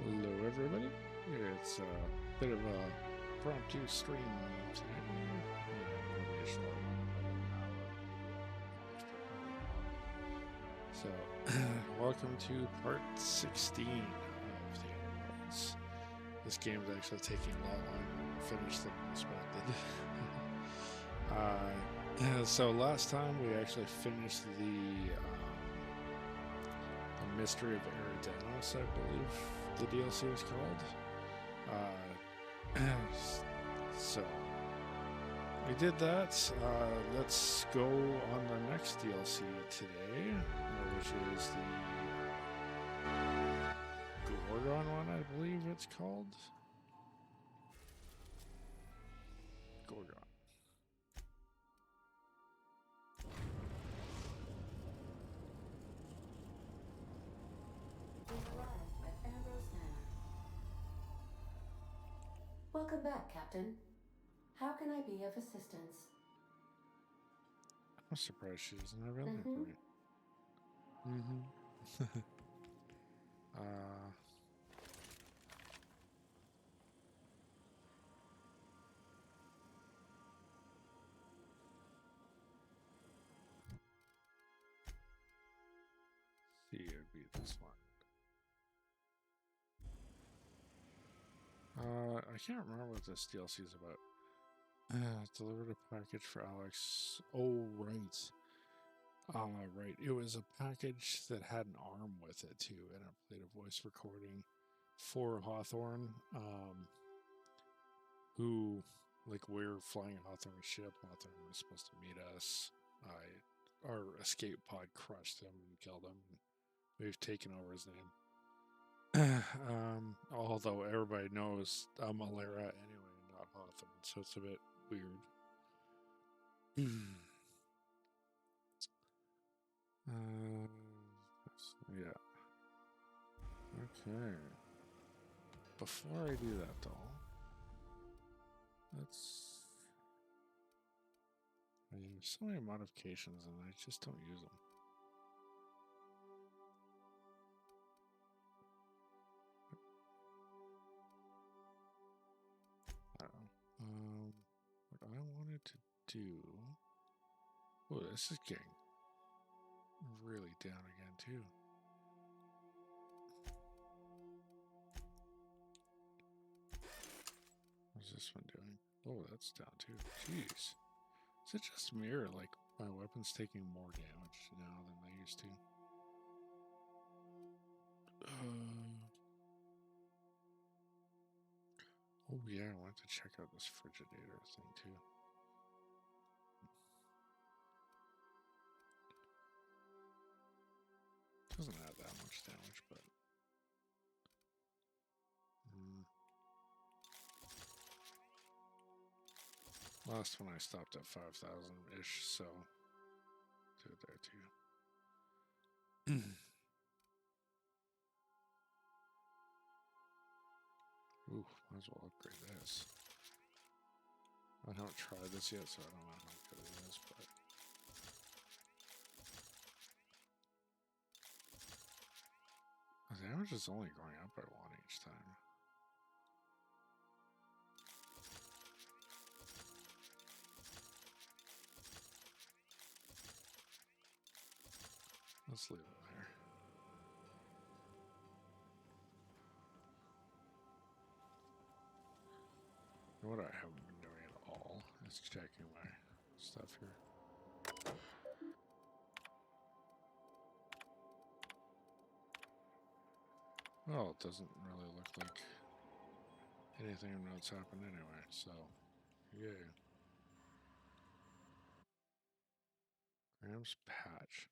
Hello, everybody. It's a bit of a impromptu stream tonight. Probably a short one, about an hour. So, welcome to part 16 of the Underworlds. This game is actually taking a lot longer to finish than expected. So last time we actually finished the Mystery of Eridanos, I believe the DLC was called. So we did that. Let's go on the next DLC today, which is the Gorgon one, I believe it's called. Gorgon. Welcome back, Captain. How can I be of assistance? I'm surprised she doesn't have anything for me. See, it would be this one. I can't remember what this DLC is about. Delivered a package for Alex. Oh, right. Right. It was a package that had an arm with it too, and it played a voice recording for Hawthorne. Who, like, we're flying Hawthorne's ship. Hawthorne was supposed to meet us. Our escape pod crushed him and killed him. We've taken over his name. Although everybody knows I'm Alara anyway, not Hawthorne, so it's a bit weird. Yeah. Okay. Before I do that, though, let's. I mean, there's so many modifications, and I just don't use them. I don't know. What I wanted to do. Oh, this is getting really down again, too. What's this one doing? Oh, that's down too. Jeez. Is it just me or like my weapon's taking more damage now than they used to? Oh yeah, I wanted to check out this Frigidator thing too. Doesn't add that much damage, but last one I stopped at 5,000-ish, so do it there too. Ooh, might as well upgrade this. I haven't tried this yet, so I don't know how good it is, but the damage is only going up by 1 each time. Let's leave it there. What I haven't been doing at all is checking my stuff here. Well, it doesn't really look like anything of note's happened anyway, so yay. Graham's patch.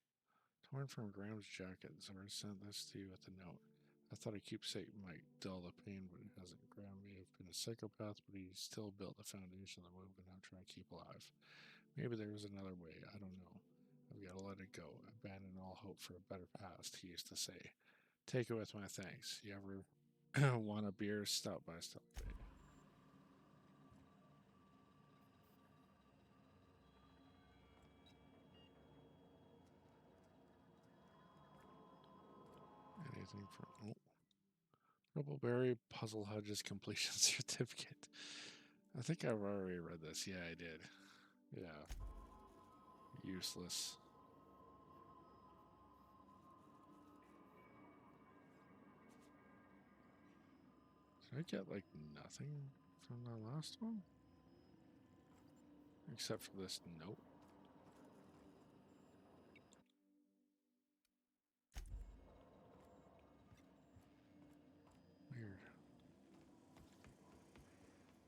Torn from Graham's jacket. Zora sent this to you with a note. I thought a keepsake might dull the pain, but it hasn't. Graham may have been a psychopath, but he still built the foundation of the movement I'm trying to keep alive. Maybe there was another way. I don't know. I've got to let it go. Abandon all hope for a better past, he used to say. Take it with my thanks. You ever want a beer? Stop by. Stop by. Anything from... Oh. Rubbleberry Puzzle Hudges Completion Certificate. I think I've already read this. Yeah, I did. Yeah. Useless. Did I get like nothing from the last one? Except for this note.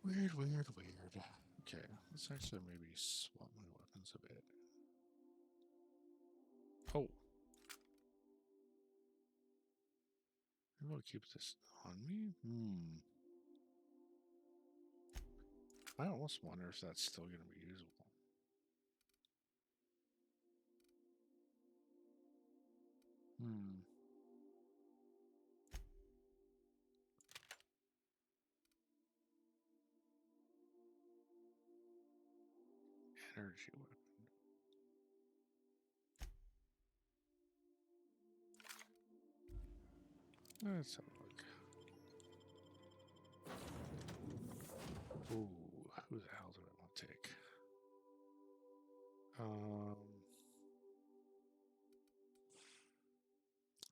Weird. Weird. Okay, let's actually maybe swap my weapons a bit. Oh. Maybe I'll keep this on me? I almost wonder if that's still going to be usable. Energy weapon. Let's have a look. Ooh, who the hell do I want to take?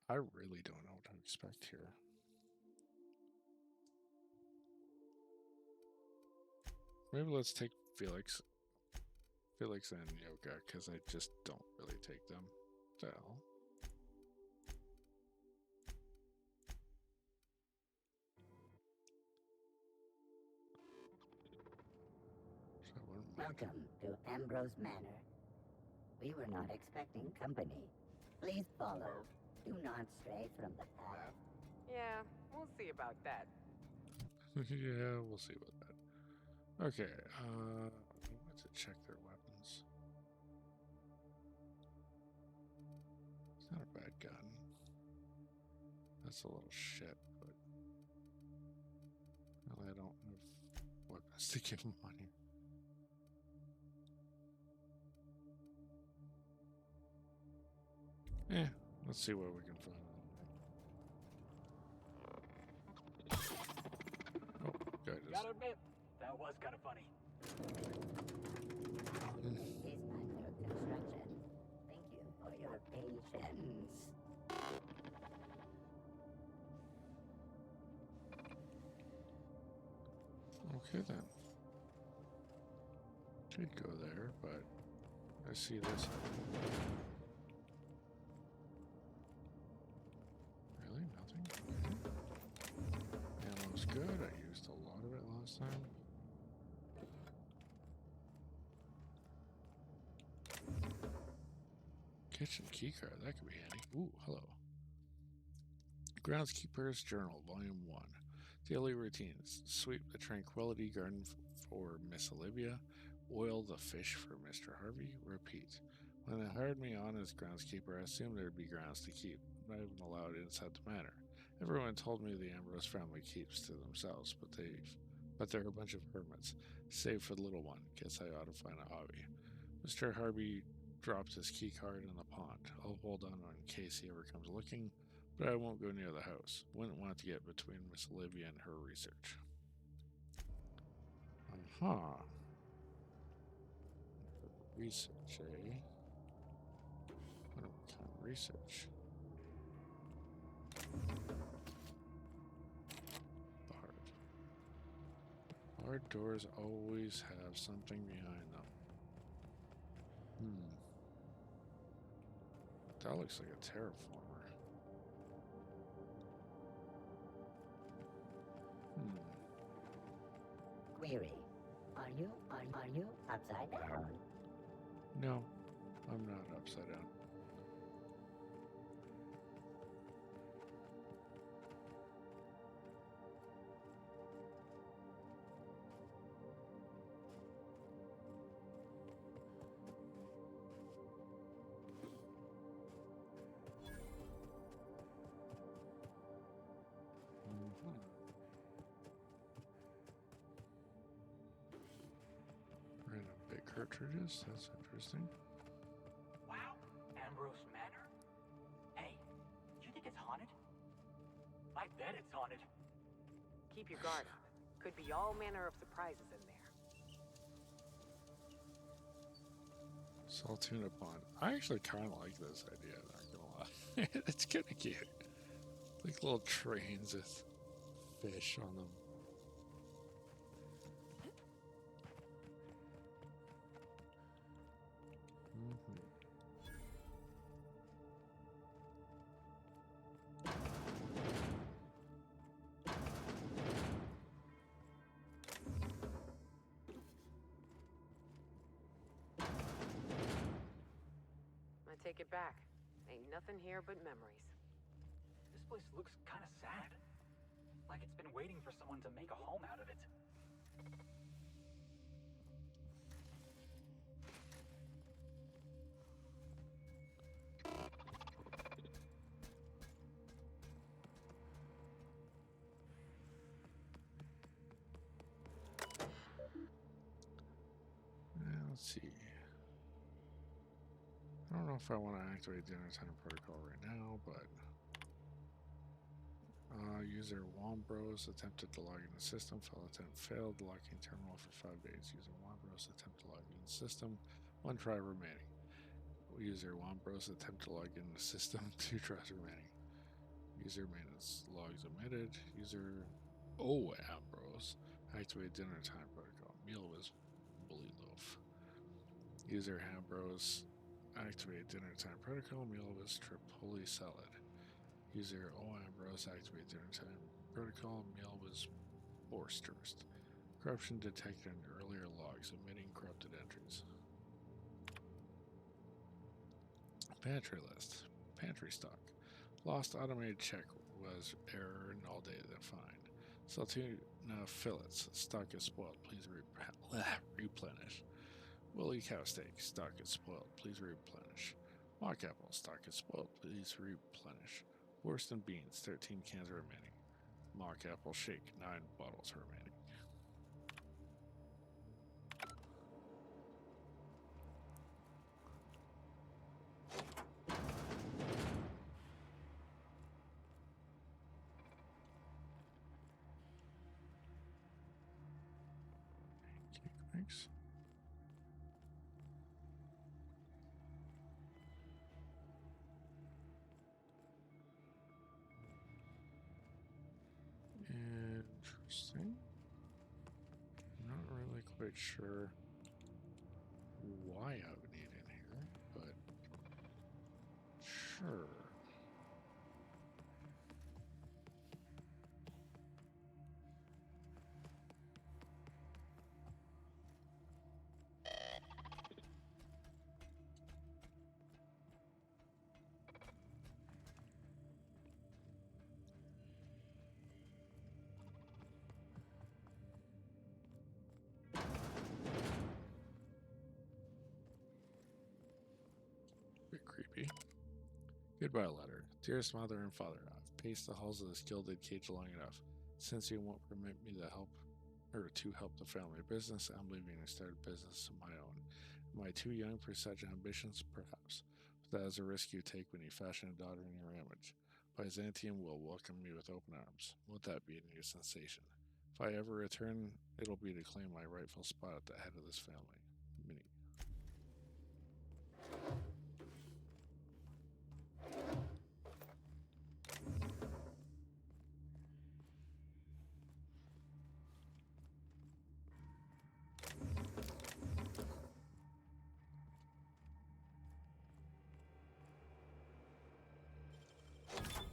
I really don't know what to expect here. Maybe let's take Felix and Yoga, because I just don't really take them. What the hell? Welcome to Ambrose Manor. We were not expecting company. Please follow. Do not stray from the path. Yeah, we'll see about that. Yeah, we'll see about that. Okay, I want to check their weapons. It's not a bad gun. That's a little shit, but well, I don't have weapons to give them money. Let's see what we can find. Oh, guy just... Gotta admit, that was kind of funny. Is under construction. Thank you for your patience. Okay then. Could go there, but I see this. Really? Nothing? Ammo's good. I used a lot of it last time. Kitchen keycard. That could be handy. Ooh, hello. Groundskeeper's Journal, Volume 1. Daily routines. Sweep the Tranquility Garden for Miss Olivia. Oil the fish for Mr. Harvey. Repeat. When they hired me on as groundskeeper, I assumed there'd be grounds to keep, not even allowed inside the manor. Everyone told me the Ambrose family keeps to themselves, but they're a bunch of hermits. Save for the little one. Guess I ought to find a hobby. Mr. Harvey dropped his key card in the pond. I'll hold on in case he ever comes looking, but I won't go near the house. Wouldn't want to get between Miss Olivia and her research. Research, eh? What kind of research? Barred. Barred doors always have something behind them. That looks like a terraformer. Query. Are you upside down? No, I'm not upside down. Random big cartridges, that's interesting. Wow, Ambrose Manor? Hey, you think it's haunted? I bet it's haunted. Keep your guard up. Could be all manner of surprises in there. Saltuna Pond. I actually kind of like this idea, not gonna lie. It's kind of cute. Like little trains with fish on them. I take it back. Ain't nothing here but memories. This place looks kind of sad. Like it's been waiting for someone to make a home out of it. Let's see. I don't know if I want to activate dinner time protocol right now, but user Wombros attempted to log in the system. File attempt failed. Locking terminal for 5 days. User Wombros attempt to log in the system. 1 try remaining. User Wombros attempt to log in the system. 2 tries remaining. User maintenance logs omitted. User Ambrose activate dinner time protocol. Meal was bully loaf. User Ambrose activate dinner time protocol. Meal was Tripoli salad. User Ambrose activate dinner time protocol. Meal was Borsterst. Corruption detected in earlier logs, omitting corrupted entries. Pantry list. Pantry stock. Lost automated check was error null data defined. Saltuna fillets. Stock is spoiled. Please replenish. Woolly cow steak. Stock is spoiled. Please replenish. Mock apple. Stock is spoiled. Please replenish. Worston beans. 13 cans remaining. Mock apple shake. 9 bottles remaining. Cake mix. Interesting. Not really quite sure why I would need in here, but sure. Bit creepy. Goodbye letter. Dearest mother and father, I've paced the halls of this gilded cage long enough. Since you won't permit me to help the family business, I'm leaving and start a business of my own. Am I too young for such ambitions? Perhaps. But that is a risk you take when you fashion a daughter in your image. Byzantium will welcome me with open arms. Won't that be a new sensation? If I ever return, it'll be to claim my rightful spot at the head of this family. Minnie.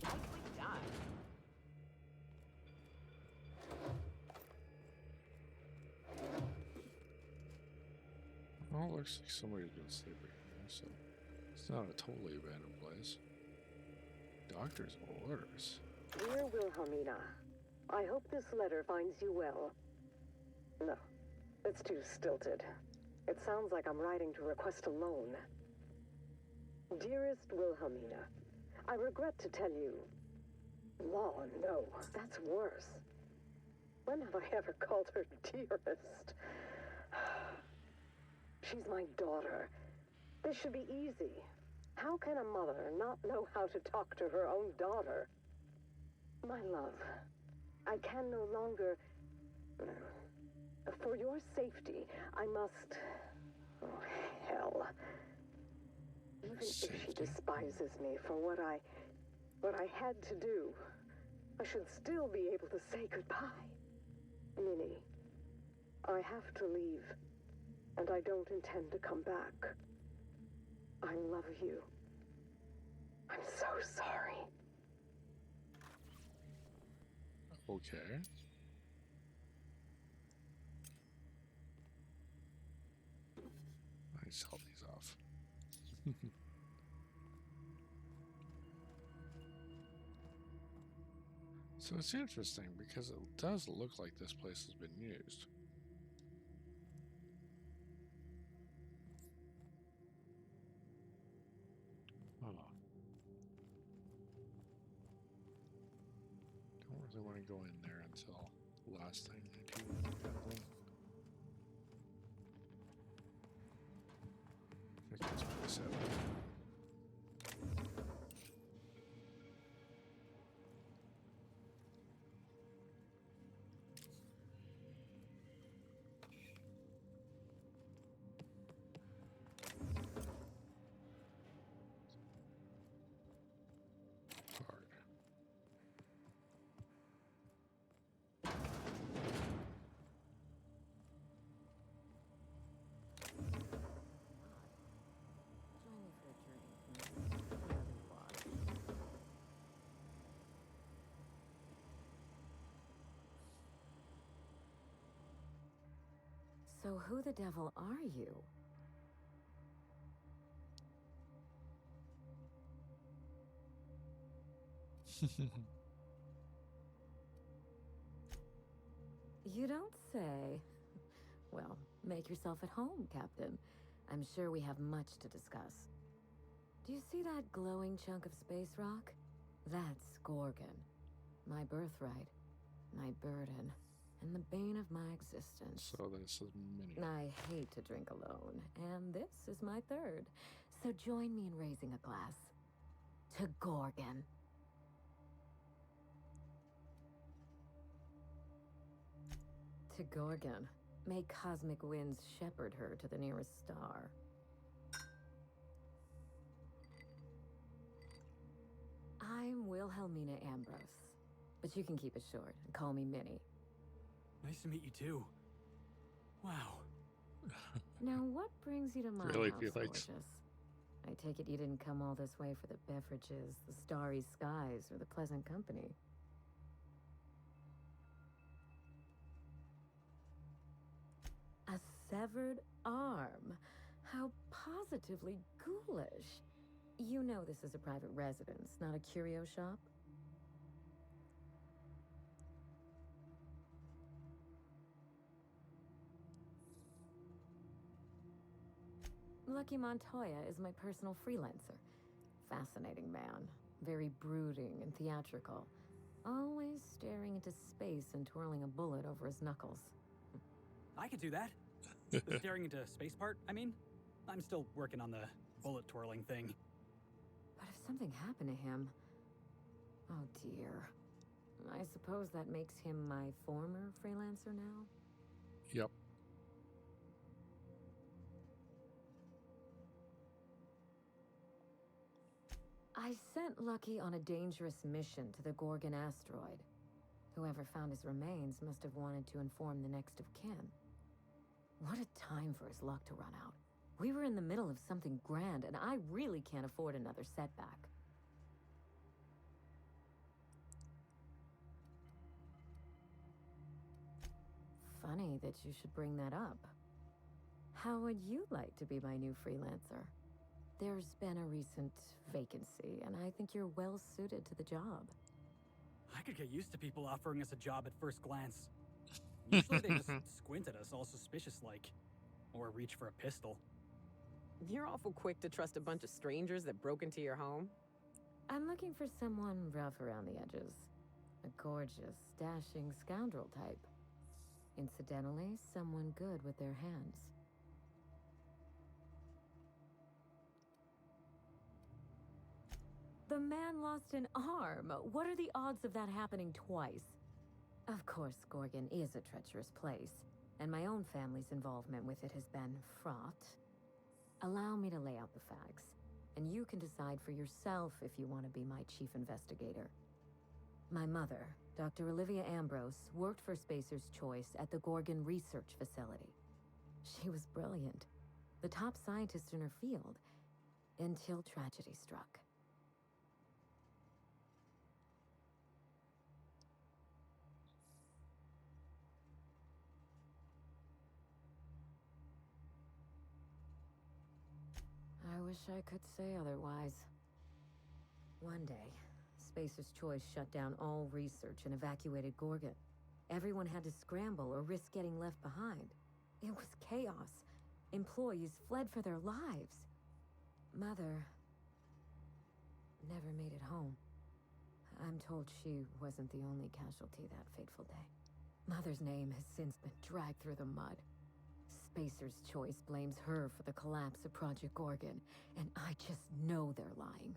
Nicely done. Well, it looks like somebody's been sleeping here, so it's not a totally abandoned place. Doctor's orders. Dear Wilhelmina, I hope this letter finds you well. No, it's too stilted. It sounds like I'm writing to request a loan. Dearest Wilhelmina, I regret to tell you... Oh, no, that's worse. When have I ever called her dearest? She's my daughter. This should be easy. How can a mother not know how to talk to her own daughter? My love, I can no longer. For your safety, I must. Oh, hell. Even if she Safety? despises me for what I had to do, I should still be able to say goodbye. Minnie, I have to leave, and I don't intend to come back. I love you. I'm so sorry. Okay. I sell these off. So it's interesting because it does look like this place has been used. Huh. Don't really want to go in there until last thing I do with the gambling. I think that's what I said. Card. Join me for a drink. Another water. So who the devil are you? You don't say. Well, make yourself at home, Captain. I'm sure we have much to discuss. Do you see that glowing chunk of space rock? That's Gorgon. My birthright, my burden, and the bane of my existence. So this is mini. I hate to drink alone, and this is my third. So join me in raising a glass to Gorgon. To Gorgon. May cosmic winds shepherd her to the nearest star. I'm Wilhelmina Ambrose, but you can keep it short and call me Minnie. Nice to meet you too. Wow. Now, what brings you to my Really, house, Felix? gorgeous? I take it you didn't come all this way for the beverages, the starry skies, or the pleasant company. A severed arm. How positively ghoulish. You know this is a private residence, not a curio shop? Lucky Montoya is my personal freelancer. Fascinating man. Very brooding and theatrical. Always staring into space and twirling a bullet over his knuckles. I could do that. The staring into space part, I mean. I'm still working on the bullet twirling thing. But if something happened to him... Oh dear. I suppose that makes him my former freelancer now? Yep. I sent Lucky on a dangerous mission to the Gorgon asteroid. Whoever found his remains must have wanted to inform the next of kin. What a time for his luck to run out. We were in the middle of something grand, and I really can't afford another setback. Funny that you should bring that up. How would you like to be my new freelancer? There's been a recent vacancy, and I think you're well suited to the job. I could get used to people offering us a job at first glance. Usually they just squint at us all suspicious-like. Or reach for a pistol. You're awful quick to trust a bunch of strangers that broke into your home. I'm looking for someone rough around the edges. A gorgeous, dashing scoundrel type. Incidentally, someone good with their hands. The man lost an arm. What are the odds of that happening twice? Of course, Gorgon is a treacherous place, and my own family's involvement with it has been fraught. Allow me to lay out the facts, and you can decide for yourself if you want to be my chief investigator. My mother, Dr. Olivia Ambrose, worked for Spacer's Choice at the Gorgon Research Facility. She was brilliant, the top scientist in her field, until tragedy struck. I wish I could say otherwise. One day, Spacer's Choice shut down all research and evacuated Gorgon. Everyone had to scramble or risk getting left behind. It was chaos. Employees fled for their lives. Mother never made it home. I'm told she wasn't the only casualty that fateful day. Mother's name has since been dragged through the mud. Spacer's Choice blames her for the collapse of Project Gorgon, and I just know they're lying.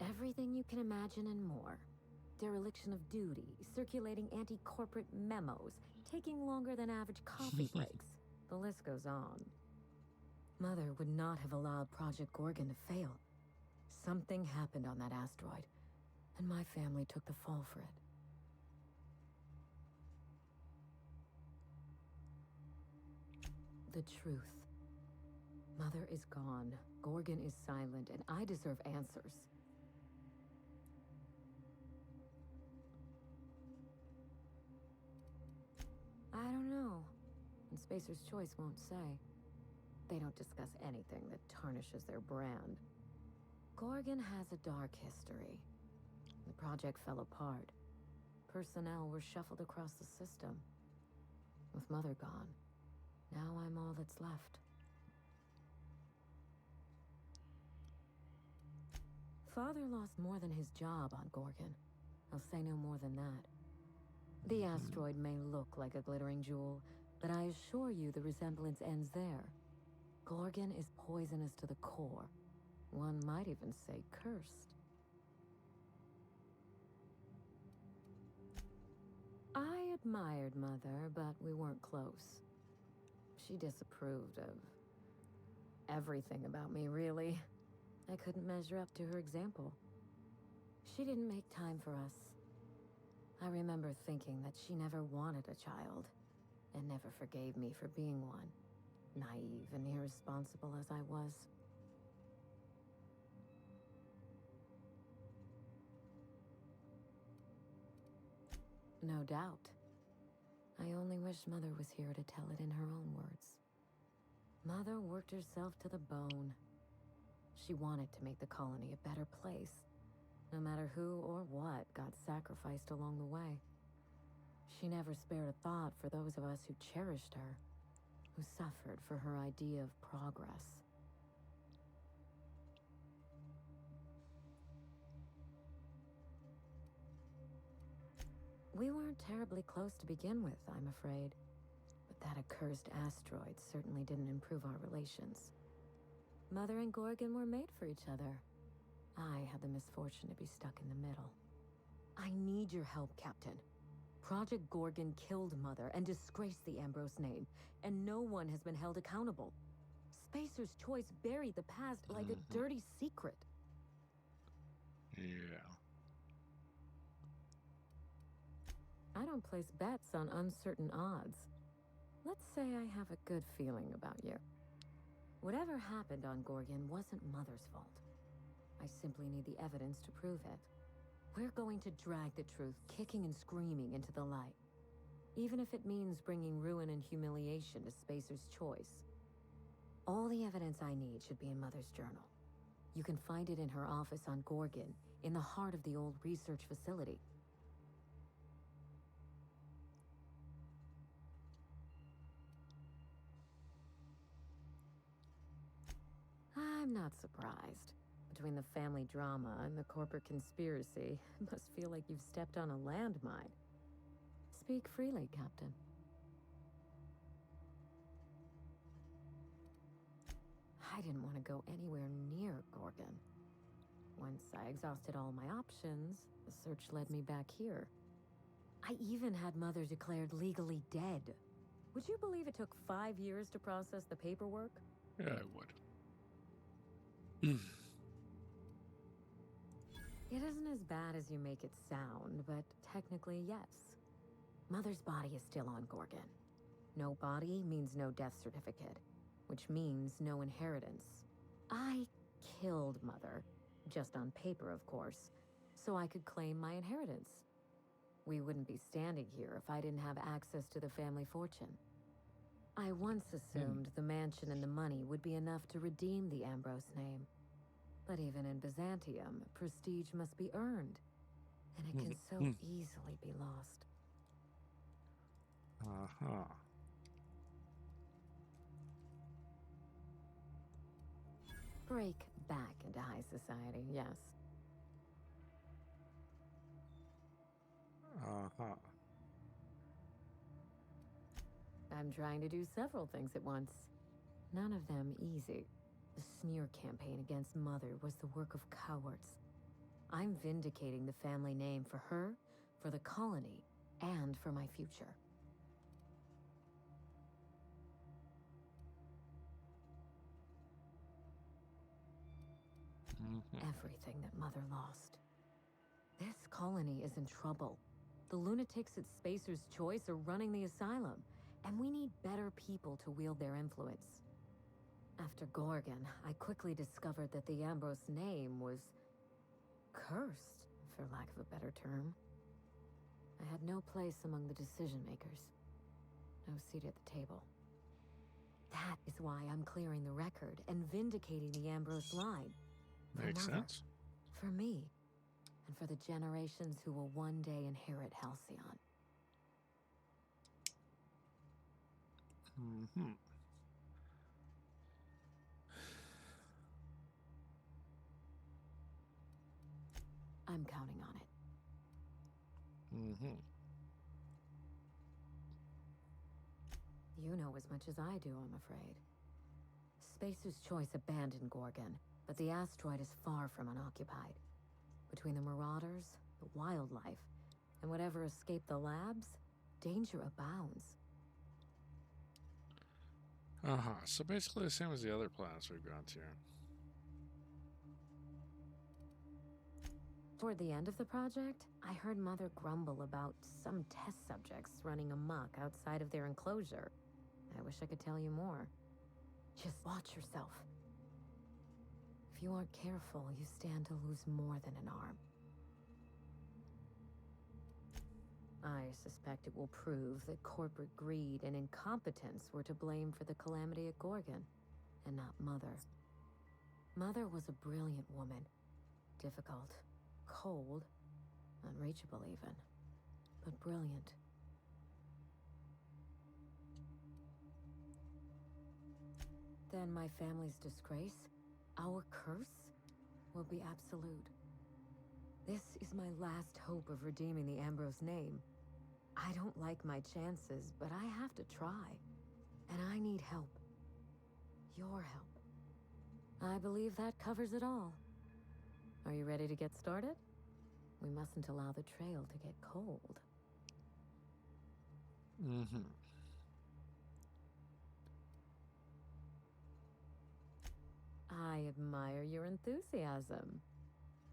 Everything you can imagine and more. Dereliction of duty, circulating anti-corporate memos, taking longer than average coffee breaks. The list goes on. Mother would not have allowed Project Gorgon to fail. Something happened on that asteroid, and my family took the fall for it. The truth. Mother is gone, Gorgon is silent, and I deserve answers. I don't know. And Spacer's Choice won't say. They don't discuss anything that tarnishes their brand. Gorgon has a dark history. The project fell apart. Personnel were shuffled across the system. With Mother gone, now I'm all that's left. Father lost more than his job on Gorgon. I'll say no more than that. The asteroid may look like a glittering jewel, but I assure you the resemblance ends there. Gorgon is poisonous to the core. One might even say cursed. I admired Mother, but we weren't close. She disapproved of everything about me, really. I couldn't measure up to her example. She didn't make time for us. I remember thinking that she never wanted a child, and never forgave me for being one, naive and irresponsible as I was. No doubt. I only wish Mother was here to tell it in her own words. Mother worked herself to the bone. She wanted to make the colony a better place, no matter who or what got sacrificed along the way. She never spared a thought for those of us who cherished her, who suffered for her idea of progress. We weren't terribly close to begin with, I'm afraid. But that accursed asteroid certainly didn't improve our relations. Mother and Gorgon were made for each other. I had the misfortune to be stuck in the middle. I need your help, Captain. Project Gorgon killed Mother and disgraced the Ambrose name, and no one has been held accountable. Spacer's Choice buried the past like a dirty secret. Yeah. I don't place bets on uncertain odds. Let's say I have a good feeling about you. Whatever happened on Gorgon wasn't Mother's fault. I simply need the evidence to prove it. We're going to drag the truth kicking and screaming into the light. Even if it means bringing ruin and humiliation to Spacer's Choice. All the evidence I need should be in Mother's journal. You can find it in her office on Gorgon, in the heart of the old research facility. I'm not surprised. Between the family drama and the corporate conspiracy, it must feel like you've stepped on a landmine. Speak freely, Captain. I didn't want to go anywhere near Gorgon. Once I exhausted all my options, the search led me back here. I even had Mother declared legally dead. Would you believe it took 5 years to process the paperwork? Yeah, I would. It isn't as bad as you make it sound, but technically, yes. Mother's body is still on Gorgon. No body means no death certificate, which means no inheritance. I killed Mother, just on paper, of course, so I could claim my inheritance. We wouldn't be standing here if I didn't have access to the family fortune. I once assumed the mansion and the money would be enough to redeem the Ambrose name. But even in Byzantium, prestige must be earned, and it can so easily be lost. Uh-huh. Break back into high society, yes. Uh-huh. I'm trying to do several things at once. None of them easy. The smear campaign against Mother was the work of cowards. I'm vindicating the family name for her, for the colony, and for my future. Everything that Mother lost. This colony is in trouble. The lunatics at Spacer's Choice are running the asylum, and we need better people to wield their influence. After Gorgon, I quickly discovered that the Ambrose name was cursed, for lack of a better term. I had no place among the decision makers. No seat at the table. That is why I'm clearing the record and vindicating the Ambrose line. For Makes Mother, sense. for me, and for the generations who will one day inherit Halcyon. I'm counting on it. You know as much as I do, I'm afraid. Spacer's Choice abandoned Gorgon, but the asteroid is far from unoccupied. Between the marauders, the wildlife, and whatever escaped the labs, danger abounds. Uh-huh. So basically the same as the other planets we've gone to. Toward the end of the project, I heard Mother grumble about some test subjects running amok outside of their enclosure. I wish I could tell you more. Just watch yourself. If you aren't careful, you stand to lose more than an arm. I suspect it will prove that corporate greed and incompetence were to blame for the calamity at Gorgon, and not Mother. Mother was a brilliant woman. Difficult, cold, unreachable even, but brilliant. Then my family's disgrace, our curse, will be absolute. This is my last hope of redeeming the Ambrose name. I don't like my chances, but I have to try. And I need help. Your help. I believe that covers it all. Are you ready to get started? We mustn't allow the trail to get cold. I admire your enthusiasm.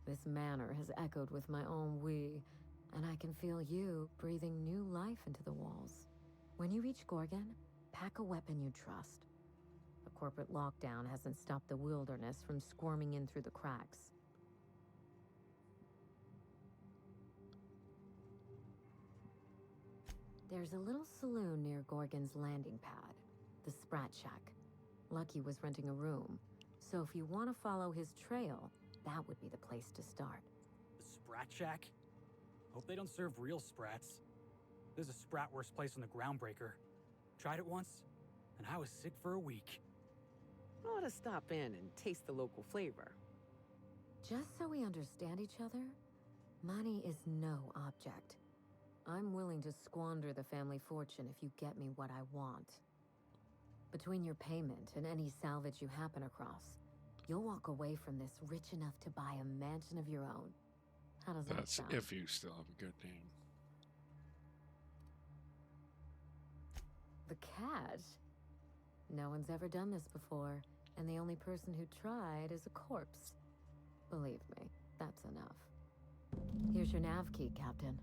This manor has echoed with my own we, and I can feel you breathing new life into the walls. When you reach Gorgon, pack a weapon you trust. The corporate lockdown hasn't stopped the wilderness from squirming in through the cracks. There's a little saloon near Gorgon's landing pad, the Sprat Shack. Lucky was renting a room, so if you want to follow his trail, that would be the place to start. The Sprat Shack? Hope they don't serve real sprats. There's a sprat worst place on the Groundbreaker. Tried it once, and I was sick for a week. Ought to stop in and taste the local flavor. Just so we understand each other, money is no object. I'm willing to squander the family fortune if you get me what I want. Between your payment and any salvage you happen across, you'll walk away from this rich enough to buy a mansion of your own. How does that That's sound? if you still have a good name. The cash? No one's ever done this before, and the only person who tried is a corpse. Believe me, that's enough. Here's your nav key, Captain.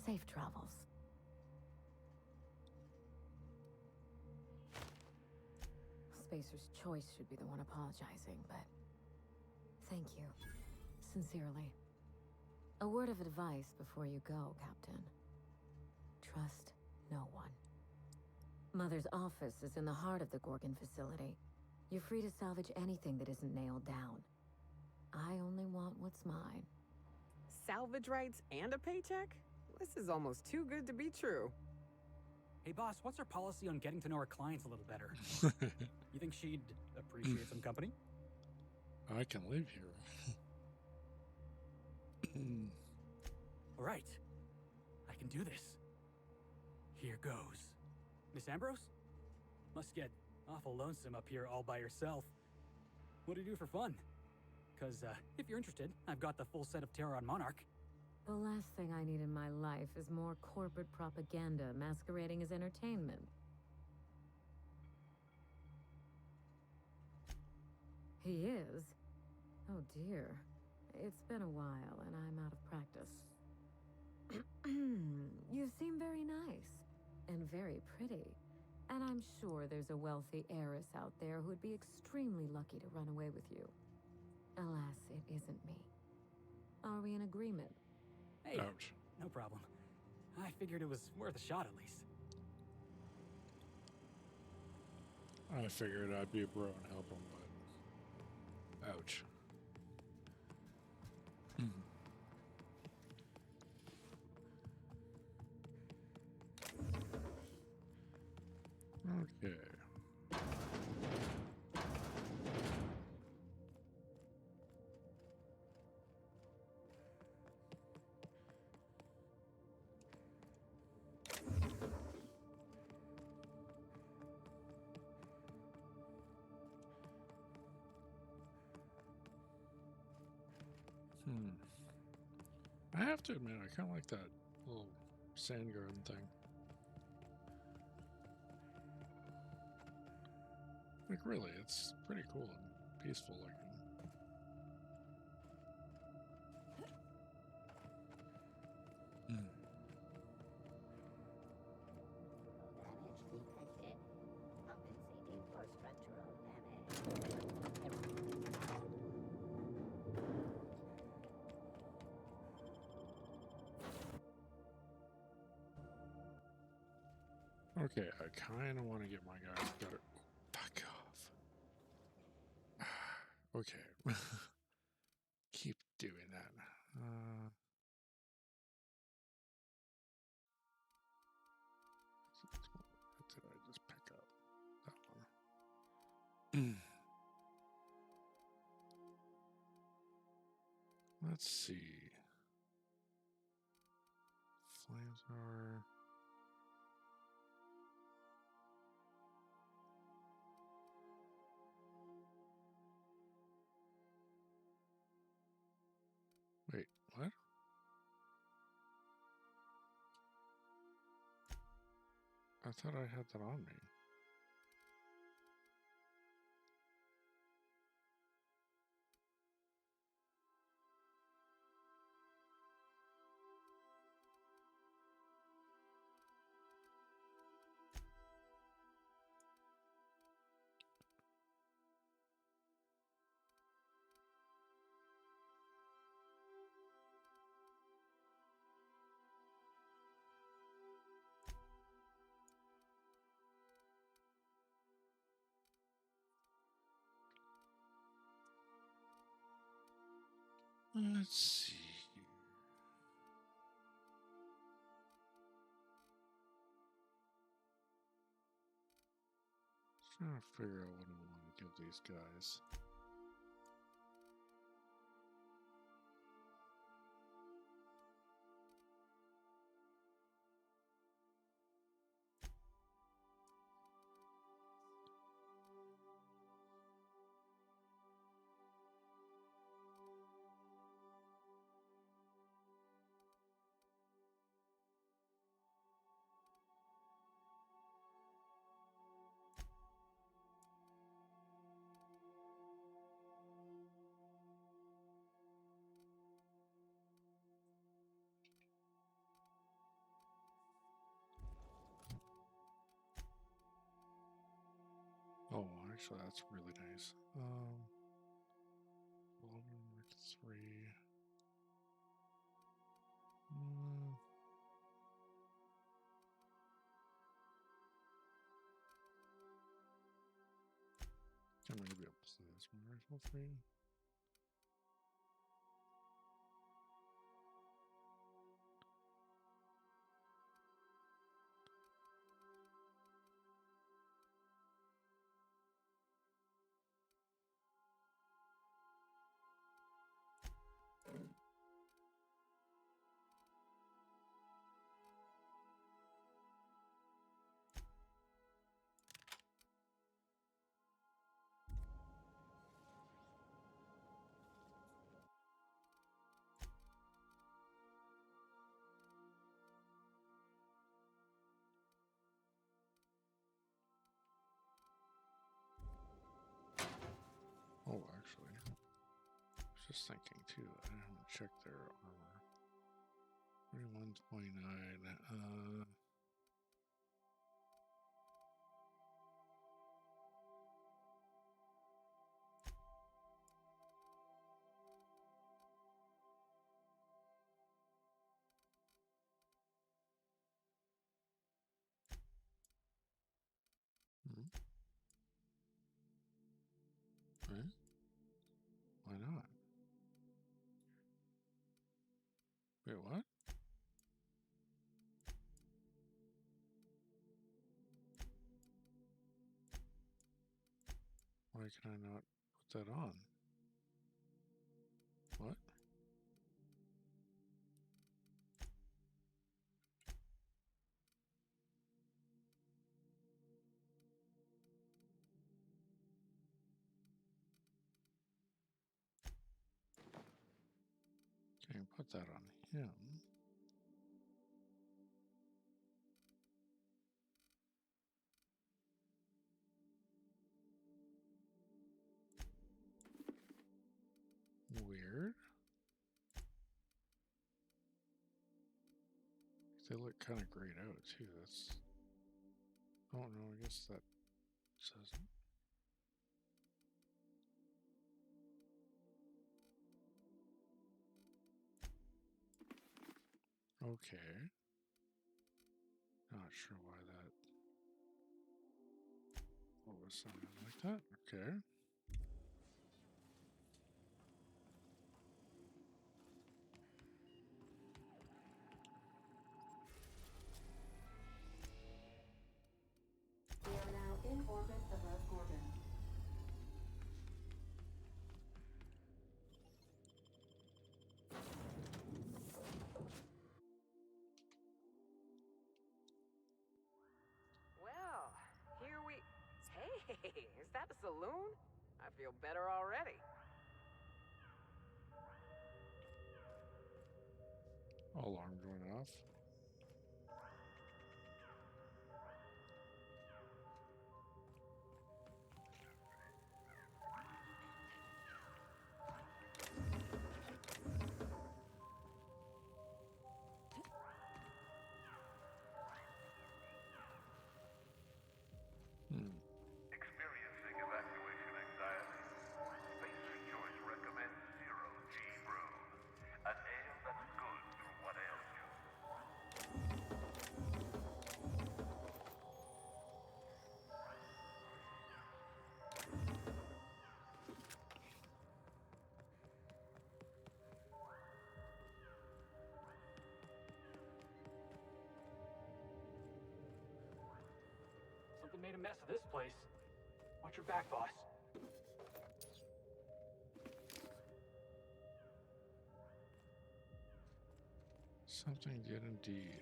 Safe travels. Spacer's Choice should be the one apologizing, but thank you. Sincerely. A word of advice before you go, Captain. Trust no one. Mother's office is in the heart of the Gorgon facility. You're free to salvage anything that isn't nailed down. I only want what's mine. Salvage rights and a paycheck? This is almost too good to be true. Hey, boss, what's our policy on getting to know our clients a little better? You think she'd appreciate some company? I can live here. All right. I can do this. Here goes. Miss Ambrose? Must get awful lonesome up here all by yourself. What do you do for fun? Because if you're interested, I've got the full set of Terror on Monarch. The last thing I need in my life is more corporate propaganda masquerading as entertainment. He is? Oh dear. It's been a while and I'm out of practice. You seem very nice. And very pretty. And I'm sure there's a wealthy heiress out there who'd be extremely lucky to run away with you. Alas, it isn't me. Are we in agreement? Hey, Ouch. no problem. I figured it was worth a shot at least. I figured I'd be a bro and help him, but ouch. Okay. I have to admit, I kind of like that little sand garden thing. Like, really, it's pretty cool and peaceful looking. Damage detected. Compensating for structural damage. Okay, I kind of want to get my guys better. Fuck off. Okay. Keep doing that. What did I just pick up? That one. Let's see. Flamethrower. Wait, what? I thought I had that on me. Let's see. Trying to figure out what I want to give these guys. actually, that's really nice. 11 mark 3. I'm gonna be able to say this one rifle for you. Oh, actually, I was just thinking too. I haven't checked their armor. 2129. Right? Why not? Wait, what? Why can I not put that on? What? Can't even put that on him. Weird. They look kind of grayed out too. That's. Oh no, I guess that says it. Okay. Not sure why that. What was something like that? Okay. We are now in orbit above Gorgon. Well, here we... Hey, is that a saloon? I feel better already. Alarm going off. Experiencing evacuation anxiety? Space Rejoice recommends Zero G Brew. An ale that's good for what ails you. Something made a mess of this place. Watch your back, boss. Something did indeed.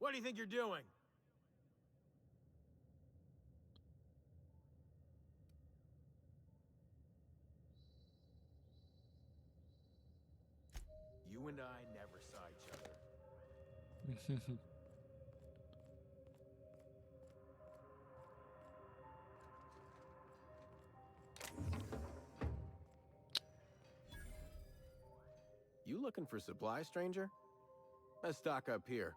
What do you think you're doing? You and I never saw each other. You looking for supply, stranger? Let's stock up here.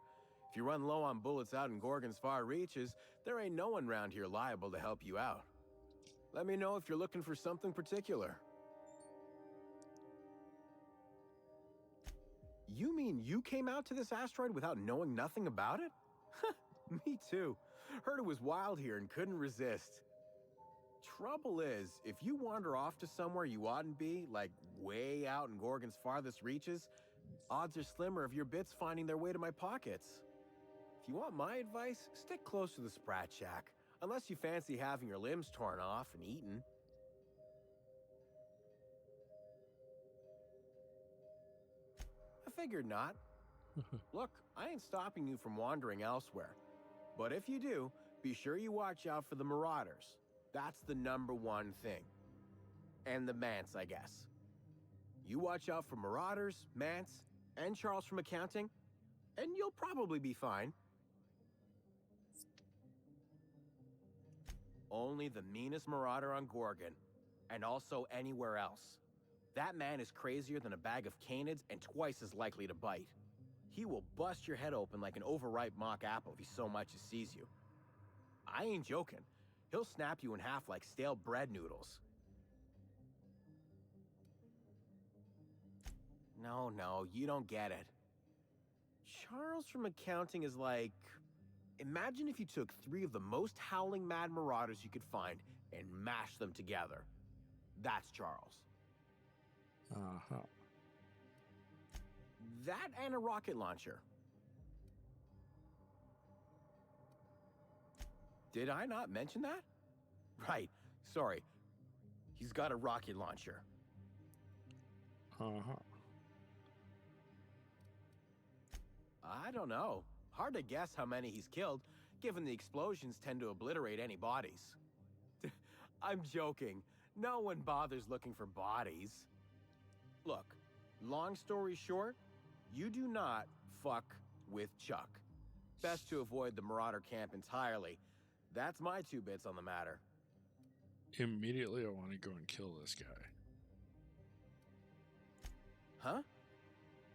If you run low on bullets out in Gorgon's far reaches, there ain't no one round here liable to help you out. Let me know if you're looking for something particular. You mean you came out to this asteroid without knowing nothing about it? Me too. Heard it was wild here and couldn't resist. Trouble is, if you wander off to somewhere you oughtn't be, like way out in Gorgon's farthest reaches, odds are slimmer of your bits finding their way to my pockets. If you want my advice, stick close to the Sprat Shack, unless you fancy having your limbs torn off and eaten. I figured not. Look, I ain't stopping you from wandering elsewhere. But if you do, be sure you watch out for the Marauders. That's the #1 thing. And the Mance, I guess. You watch out for Marauders, Mance, and Charles from accounting, and you'll probably be fine. Only the meanest Marauder on Gorgon, and also anywhere else. That man is crazier than a bag of canids and twice as likely to bite. He will bust your head open like an overripe mock apple if he so much as sees you. I ain't joking. He'll snap you in half like stale bread noodles. No, you don't get it. Charles from accounting is like... Imagine if you took 3 of the most howling mad marauders you could find and mashed them together. That's Charles. Uh-huh. That and a rocket launcher. Did I not mention that? Right, sorry. He's got a rocket launcher. Uh-huh. I don't know. Hard to guess how many he's killed, given the explosions tend to obliterate any bodies. I'm joking. No one bothers looking for bodies. Look, long story short, you do not fuck with Chuck. Best to avoid the Marauder camp entirely. That's my 2 bits on the matter. Immediately, I want to go and kill this guy. Huh?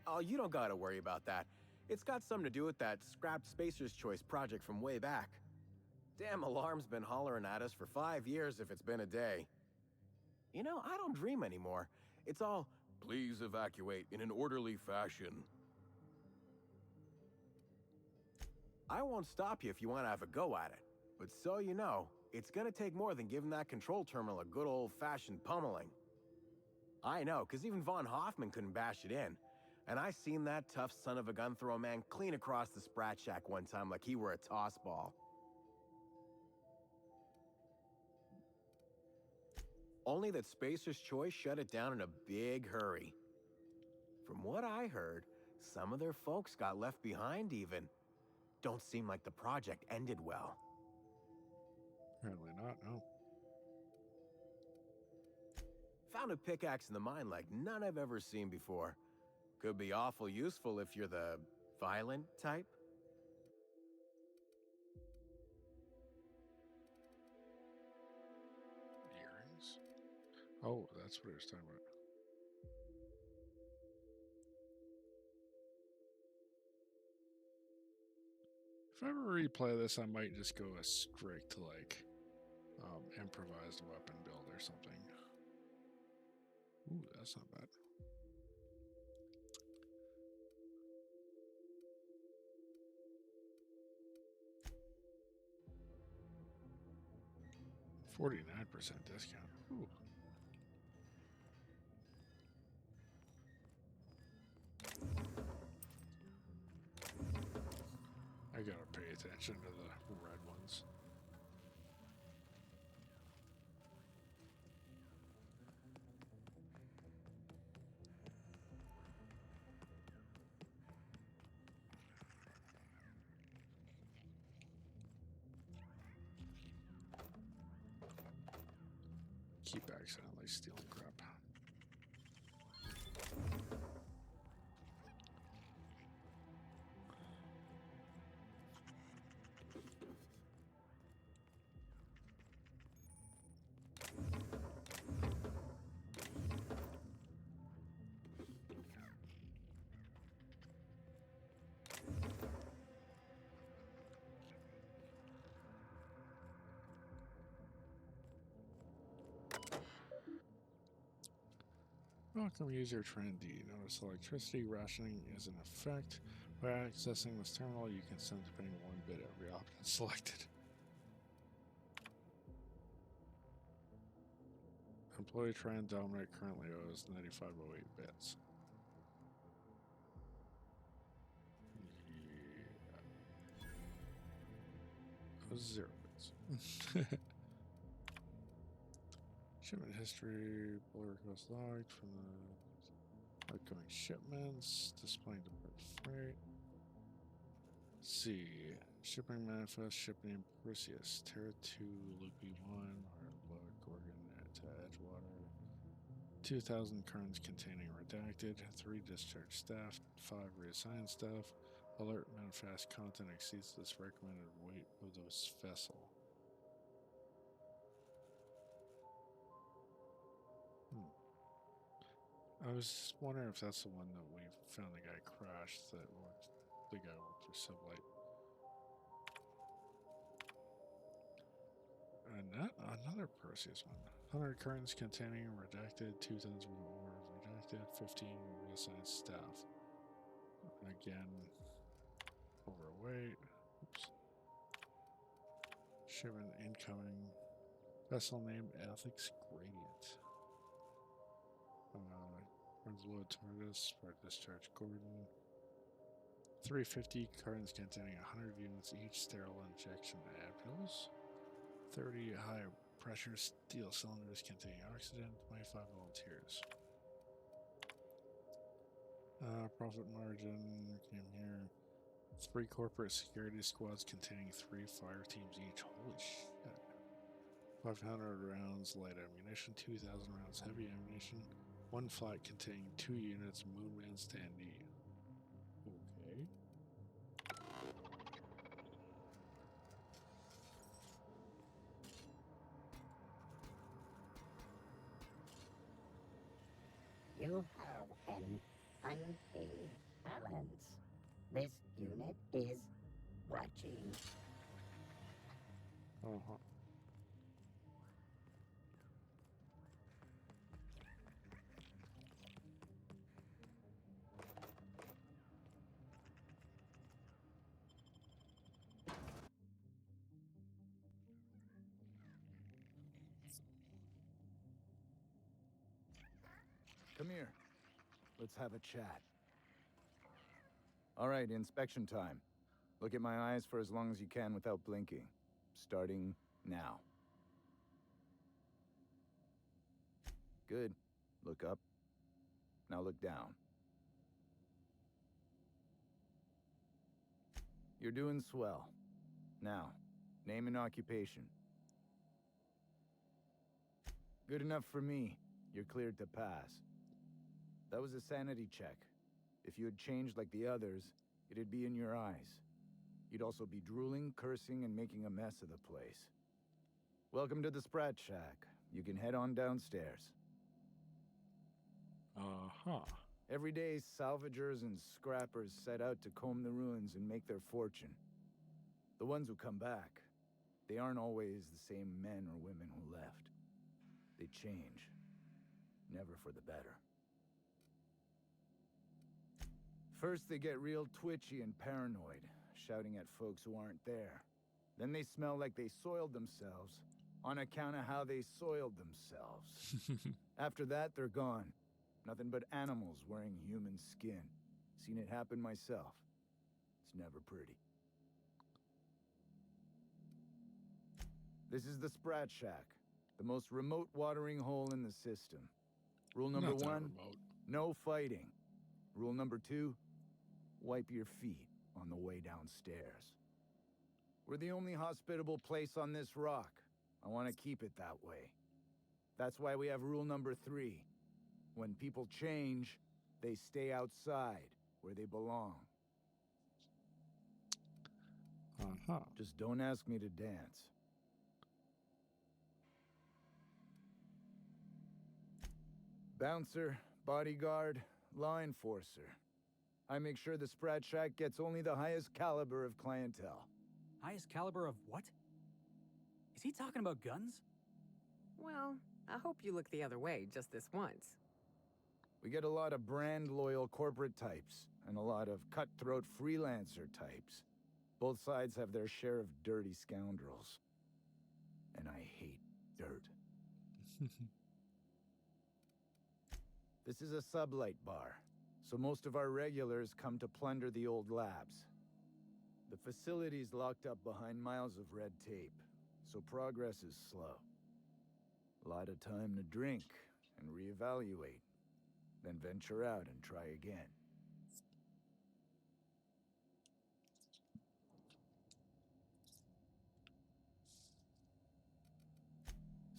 Oh, you don't gotta worry about that. It's got something to do with that scrapped Spacer's Choice project from way back. Damn alarm's been hollering at us for 5 years if it's been a day. You know, I don't dream anymore. It's all, please evacuate in an orderly fashion. I won't stop you if you want to have a go at it. But so you know, it's gonna take more than giving that control terminal a good old-fashioned pummeling. I know, because even Von Hoffman couldn't bash it in. And I seen that tough son of a gun throw a man clean across the Sprat Shack one time like he were a toss ball. Only that Spacer's Choice shut it down in a big hurry. From what I heard, some of their folks got left behind even. Don't seem like the project ended well. Apparently not, no. Found a pickaxe in the mine like none I've ever seen before. Could be awful useful if you're the violent type. Earrings? Oh, that's what I was talking about. If I ever replay this, I might just go a strict, like, improvised weapon build or something. Ooh, that's not bad. $49% discount. Ooh. I gotta pay attention to the red ones. keep accidentally stealing crap. Welcome user trend D. Notice electricity rationing is in effect. By accessing this terminal, you can send depending on 1 bit every option selected. Employee Trend Dominic currently owes 9508 bits. Yeah. 0 bits. Shipment history, pull request logged from the outgoing shipments, displaying depart freight. See, shipping manifest, shipping Perseus, Terra 2, Loopy 1, Load Gorgon to Edgewater. 2,000 cartons containing redacted, 3 discharge staff, 5 reassigned staff. Alert manifest content exceeds this recommended weight of this vessel. I was wondering if that's the one that we found the guy crashed, that worked, the guy worked for Sublight. And another Perseus one. 100 cartons containing redacted, 2 tons of ore redacted, 15 reassigned staff. Again, overweight. Oops. Shipment incoming. Vessel name Ethics Gradient. Runs load TARDIS for discharge Gorgon. 350 cartons containing 100 units each, sterile injection ampules. 30 high pressure steel cylinders containing oxygen. 25 volunteers. Profit margin came here. 3 corporate security squads containing 3 fire teams each. Holy shit. 500 rounds light ammunition, 2,000 rounds heavy ammunition, 1 flight containing 2 units, Moonman standee. Okay. You have an unpaid balance. This unit is watching. Uh-huh. Come here. Let's have a chat. All right, inspection time. Look at my eyes for as long as you can without blinking. Starting now. Good. Look up. Now look down. You're doing swell. Now, name and occupation. Good enough for me. You're cleared to pass. That was a sanity check. If you had changed like the others, it'd be in your eyes. You'd also be drooling, cursing, and making a mess of the place. Welcome to the Sprat Shack. You can head on downstairs. Uh-huh. Every day, salvagers and scrappers set out to comb the ruins and make their fortune. The ones who come back, they aren't always the same men or women who left. They change. Never for the better. First, they get real twitchy and paranoid, shouting at folks who aren't there. Then they smell like they soiled themselves, on account of how they soiled themselves. After that, they're gone. Nothing but animals wearing human skin. Seen it happen myself. It's never pretty. This is the Sprat Shack, the most remote watering hole in the system. Rule number Not that 1, remote. no fighting. Rule number 2, wipe your feet on the way downstairs. We're the only hospitable place on this rock. I want to keep it that way. That's why we have rule number 3. When people change, they stay outside, where they belong. Uh-huh. Just don't ask me to dance. Bouncer, bodyguard, law enforcer. I make sure the Sprat Shack gets only the highest caliber of clientele. Highest caliber of what? Is he talking about guns? Well, I hope you look the other way just this once. We get a lot of brand-loyal corporate types, and a lot of cutthroat freelancer types. Both sides have their share of dirty scoundrels. And I hate dirt. This is a sublight bar, so most of our regulars come to plunder the old labs. The facility's locked up behind miles of red tape, so progress is slow. A lot of time to drink and reevaluate, then venture out and try again.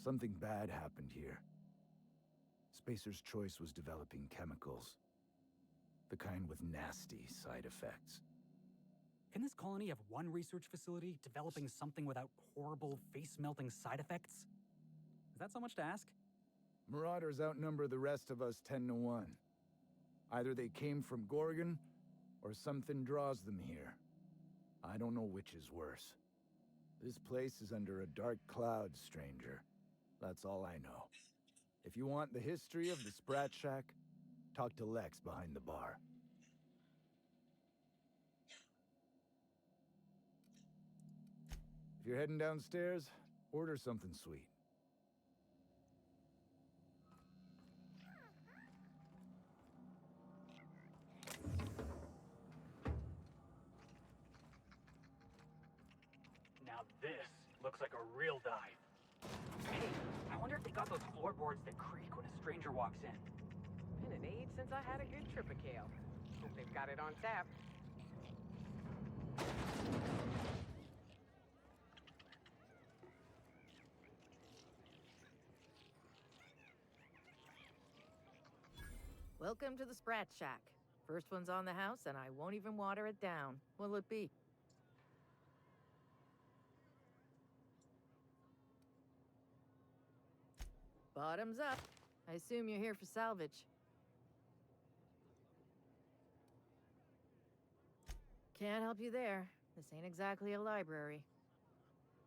Something bad happened here. Spacer's Choice was developing chemicals. The kind with nasty side effects. Can this colony have one research facility developing something without horrible, face-melting side effects? Is that so much to ask? Marauders outnumber the rest of us 10 to 1. Either they came from Gorgon, or something draws them here. I don't know which is worse. This place is under a dark cloud, stranger. That's all I know. If you want the history of the Sprat Shack, talk to Lex behind the bar. If you're heading downstairs, order something sweet. Now this looks like a real dive. Hey, I wonder if they got those floorboards that creak when a stranger walks in. Been an age since I had a good trip of kale. Hope they've got it on tap. Welcome to the Sprat Shack. First one's on the house, and I won't even water it down. What'll it be? Bottoms up. I assume you're here for salvage. Can't help you there. This ain't exactly a library.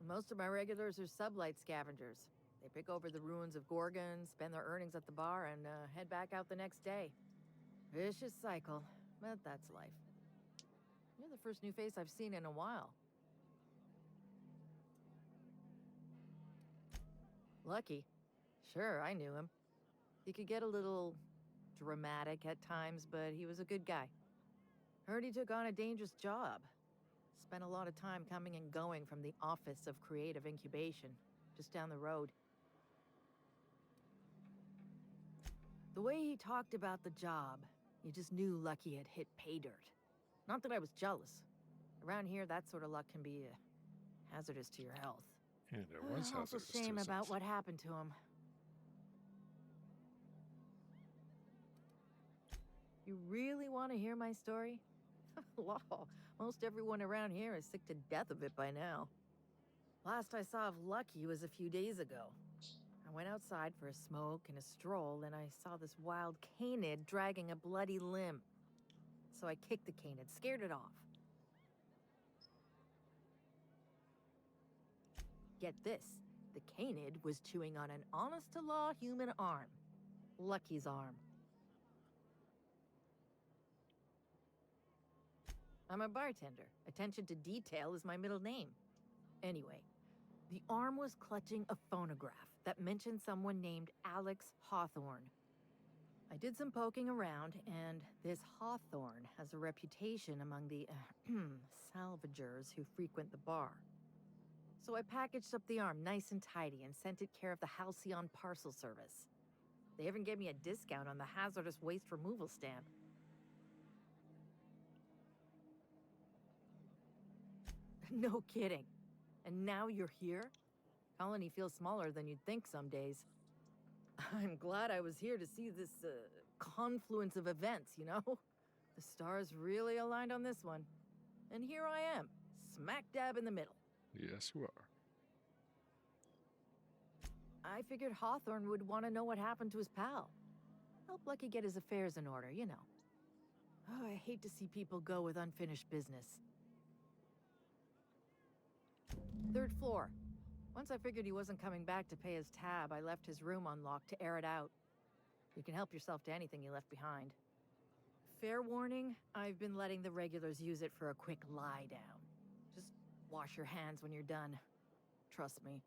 Most of my regulars are sublight scavengers. They pick over the ruins of Gorgon, spend their earnings at the bar, and head back out the next day. Vicious cycle, but that's life. You're the first new face I've seen in a while. Lucky. Sure, I knew him. He could get a little dramatic at times, but he was a good guy. Heard he took on a dangerous job. Spent a lot of time coming and going from the Office of Creative Incubation, just down the road. The way he talked about the job, you just knew Lucky had hit pay dirt. Not that I was jealous. Around here, that sort of luck can be hazardous to your health. And it was Also hazardous to shame his about health. what happened to him. You really want to hear my story? Law, most everyone around here is sick to death of it by now. Last I saw of Lucky was a few days ago. I went outside for a smoke and a stroll, and I saw this wild canid dragging a bloody limb. So I kicked the canid, scared it off. Get this, the canid was chewing on an honest-to-law human arm. Lucky's arm. I'm a bartender. Attention to detail is my middle name. Anyway, the arm was clutching a phonograph that mentioned someone named Alex Hawthorne. I did some poking around, and this Hawthorne has a reputation among the salvagers who frequent the bar. So I packaged up the arm nice and tidy and sent it care of the Halcyon Parcel Service. They even gave me a discount on the hazardous waste removal stamp. No kidding. And now you're here? Colony feels smaller than you'd think some days. I'm glad I was here to see this confluence of events, you know? The stars really aligned on this one. And here I am, smack dab in the middle. Yes, you are. I figured Hawthorne would want to know what happened to his pal. Help Lucky get his affairs in order, you know. Oh, I hate to see people go with unfinished business. 3rd floor. Once I figured he wasn't coming back to pay his tab, I left his room unlocked to air it out. You can help yourself to anything you left behind. Fair warning, I've been letting the regulars use it for a quick lie down. Just wash your hands when you're done. Trust me.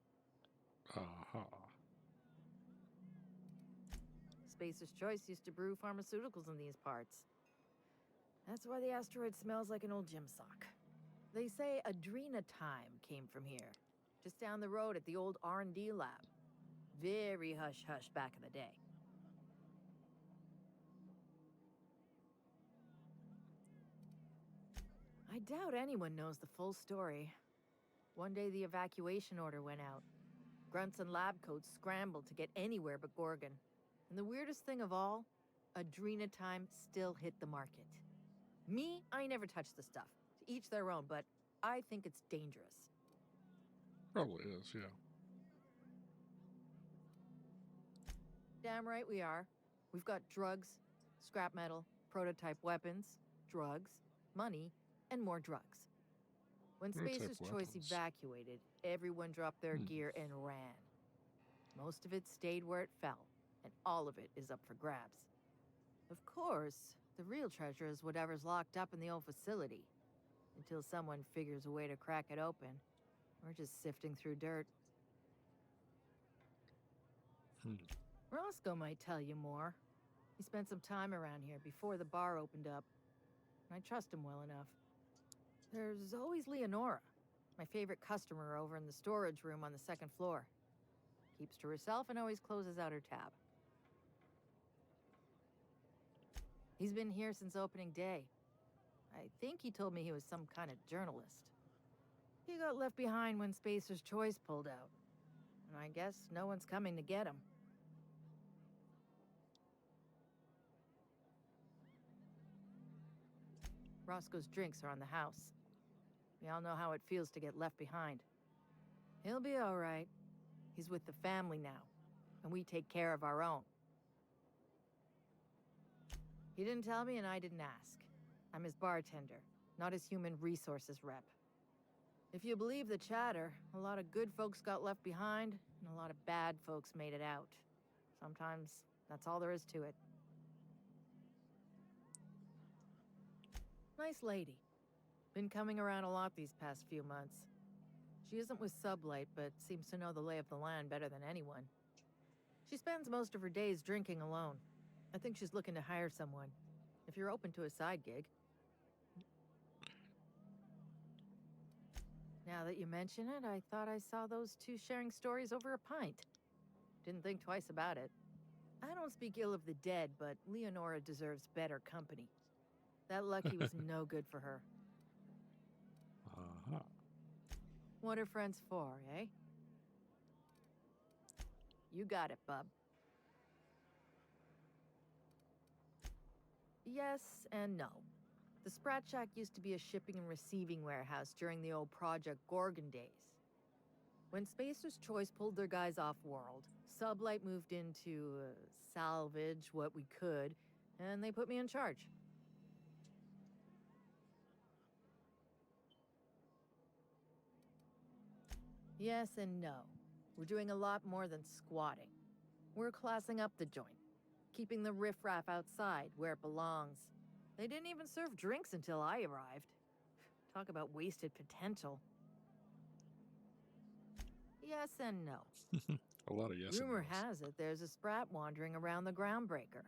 Aha. Spacer's Choice used to brew pharmaceuticals in these parts. That's why the asteroid smells like an old gym sock. They say Adrenatime came from here, just down the road at the old R&D lab. Very hush-hush back in the day. I doubt anyone knows the full story. One day the evacuation order went out. Grunts and lab coats scrambled to get anywhere but Gorgon. And the weirdest thing of all, Adrenatime still hit the market. Me, I never touched the stuff. To each their own, but I think it's dangerous. Probably is, yeah. Damn right we are. We've got drugs, scrap metal, prototype weapons, drugs, money, and more drugs. When Prototype Spacer's Choice weapons. evacuated, everyone dropped their gear and ran. Most of it stayed where it fell, and all of it is up for grabs. Of course, the real treasure is whatever's locked up in the old facility. Until someone figures a way to crack it open, we're just sifting through dirt. Roscoe might tell you more. He spent some time around here before the bar opened up. And I trust him well enough. There's always Leonora, my favorite customer over in the storage room on the 2nd floor. Keeps to herself and always closes out her tab. He's been here since opening day. I think he told me he was some kind of journalist. He got left behind when Spacer's Choice pulled out. And I guess no one's coming to get him. Roscoe's drinks are on the house. We all know how it feels to get left behind. He'll be all right. He's with the family now, and we take care of our own. He didn't tell me and I didn't ask. I'm his bartender, not his human resources rep. If you believe the chatter, a lot of good folks got left behind, and a lot of bad folks made it out. Sometimes that's all there is to it. Nice lady. Been coming around a lot these past few months. She isn't with Sublight, but seems to know the lay of the land better than anyone. She spends most of her days drinking alone. I think she's looking to hire someone. If you're open to a side gig. Now that you mention it, I thought I saw those two sharing stories over a pint. Didn't think twice about it. I don't speak ill of the dead, but Leonora deserves better company. That Lucky was no good for her. Uh-huh. What are friends for, eh? You got it, bub. Yes and no. The Sprat Shack used to be a shipping and receiving warehouse during the old Project Gorgon days. When Spacer's Choice pulled their guys off-world, Sublight moved in to salvage what we could, and they put me in charge. Yes and no. We're doing a lot more than squatting. We're classing up the joint, keeping the riffraff outside where it belongs. They didn't even serve drinks until I arrived. Talk about wasted potential. Yes and no. A lot of yes Rumor and no's. has it there's a Sprat wandering around the Groundbreaker,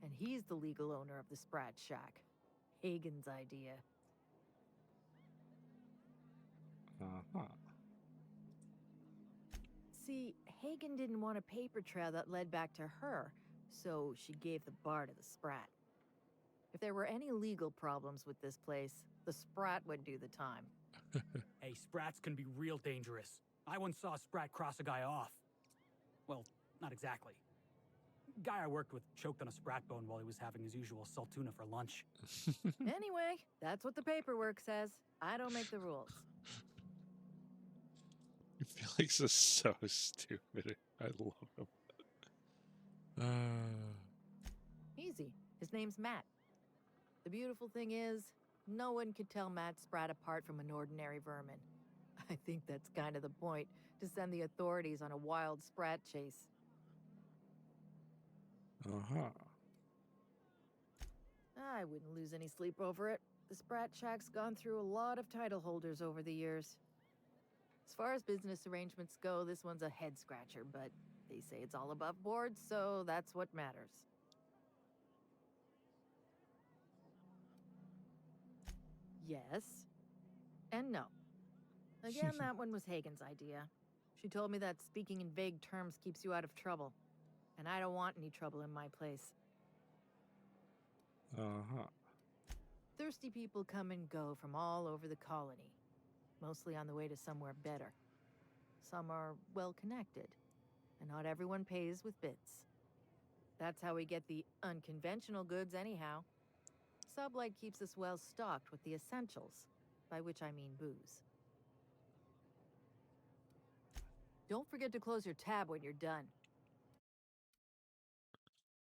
and he's the legal owner of the Sprat Shack. Hagen's idea. Uh-huh. See, Hagen didn't want a paper trail that led back to her, so she gave the bar to the Sprat. If there were any legal problems with this place, the Sprat would do the time. Hey, Sprats can be real dangerous. I once saw a Sprat cross a guy off. Well, not exactly. Guy I worked with choked on a sprat bone while he was having his usual salt tuna for lunch. Anyway, that's what the paperwork says. I don't make the rules. Felix is so stupid. I love him. Easy. His name's Matt. The beautiful thing is, no one could tell Matt Sprat apart from an ordinary vermin. I think that's kind of the point, to send the authorities on a wild sprat chase. Uh-huh. I wouldn't lose any sleep over it. The Sprat Shack's gone through a lot of title holders over the years. As far as business arrangements go, this one's a head-scratcher, but they say it's all above board, so that's what matters. Yes. And no. Again, that one was Hagen's idea. She told me that speaking in vague terms keeps you out of trouble. And I don't want any trouble in my place. Uh-huh. Thirsty people come and go from all over the colony. Mostly on the way to somewhere better. Some are well-connected. And not everyone pays with bits. That's how we get the unconventional goods anyhow. Sublight keeps us well stocked with the essentials, by which I mean booze. Don't forget to close your tab when you're done.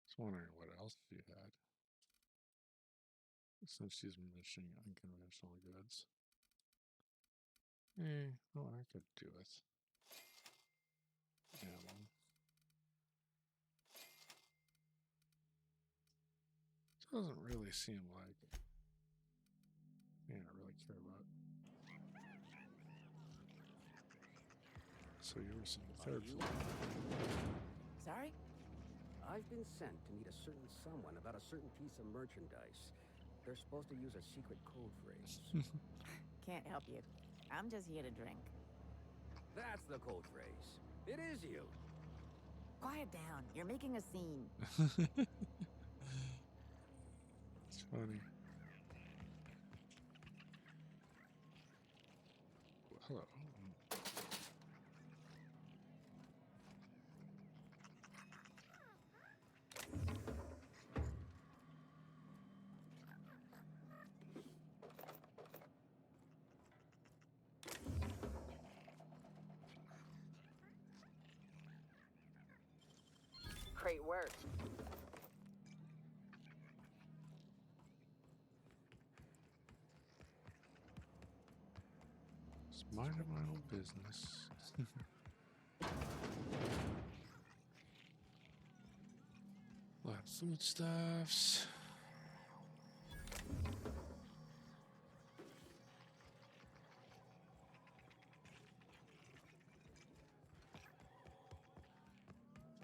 Just wondering what else she had. Since she's mentioning unconventional goods. Well, I could do it. Ammo. Doesn't really seem like I really care about. So you were saying third floor. Sorry? I've been sent to meet a certain someone about a certain piece of merchandise. They're supposed to use a secret code phrase. Can't help you. I'm just here to drink. That's the code phrase. It is you. Quiet down. You're making a scene. It's funny. Hello. Great work. Just minding my own business. A lot of foodstuffs.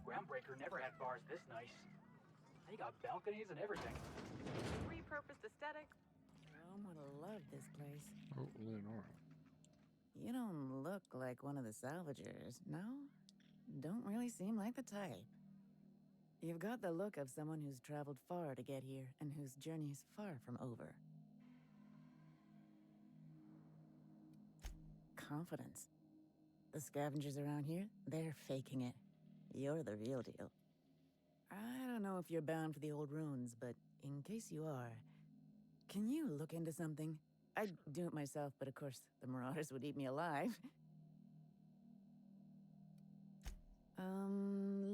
Groundbreaker never had bars this nice. They got balconies and everything. Repurposed aesthetic. Jerome would have loved this place. Oh, Leonora. You don't look like one of the salvagers, no? Don't really seem like the type. You've got the look of someone who's traveled far to get here and whose journey's far from over. Confidence. The scavengers around here, they're faking it. You're the real deal. I don't know if you're bound for the old ruins, but in case you are, can you look into something? I'd do it myself, but of course, the marauders would eat me alive.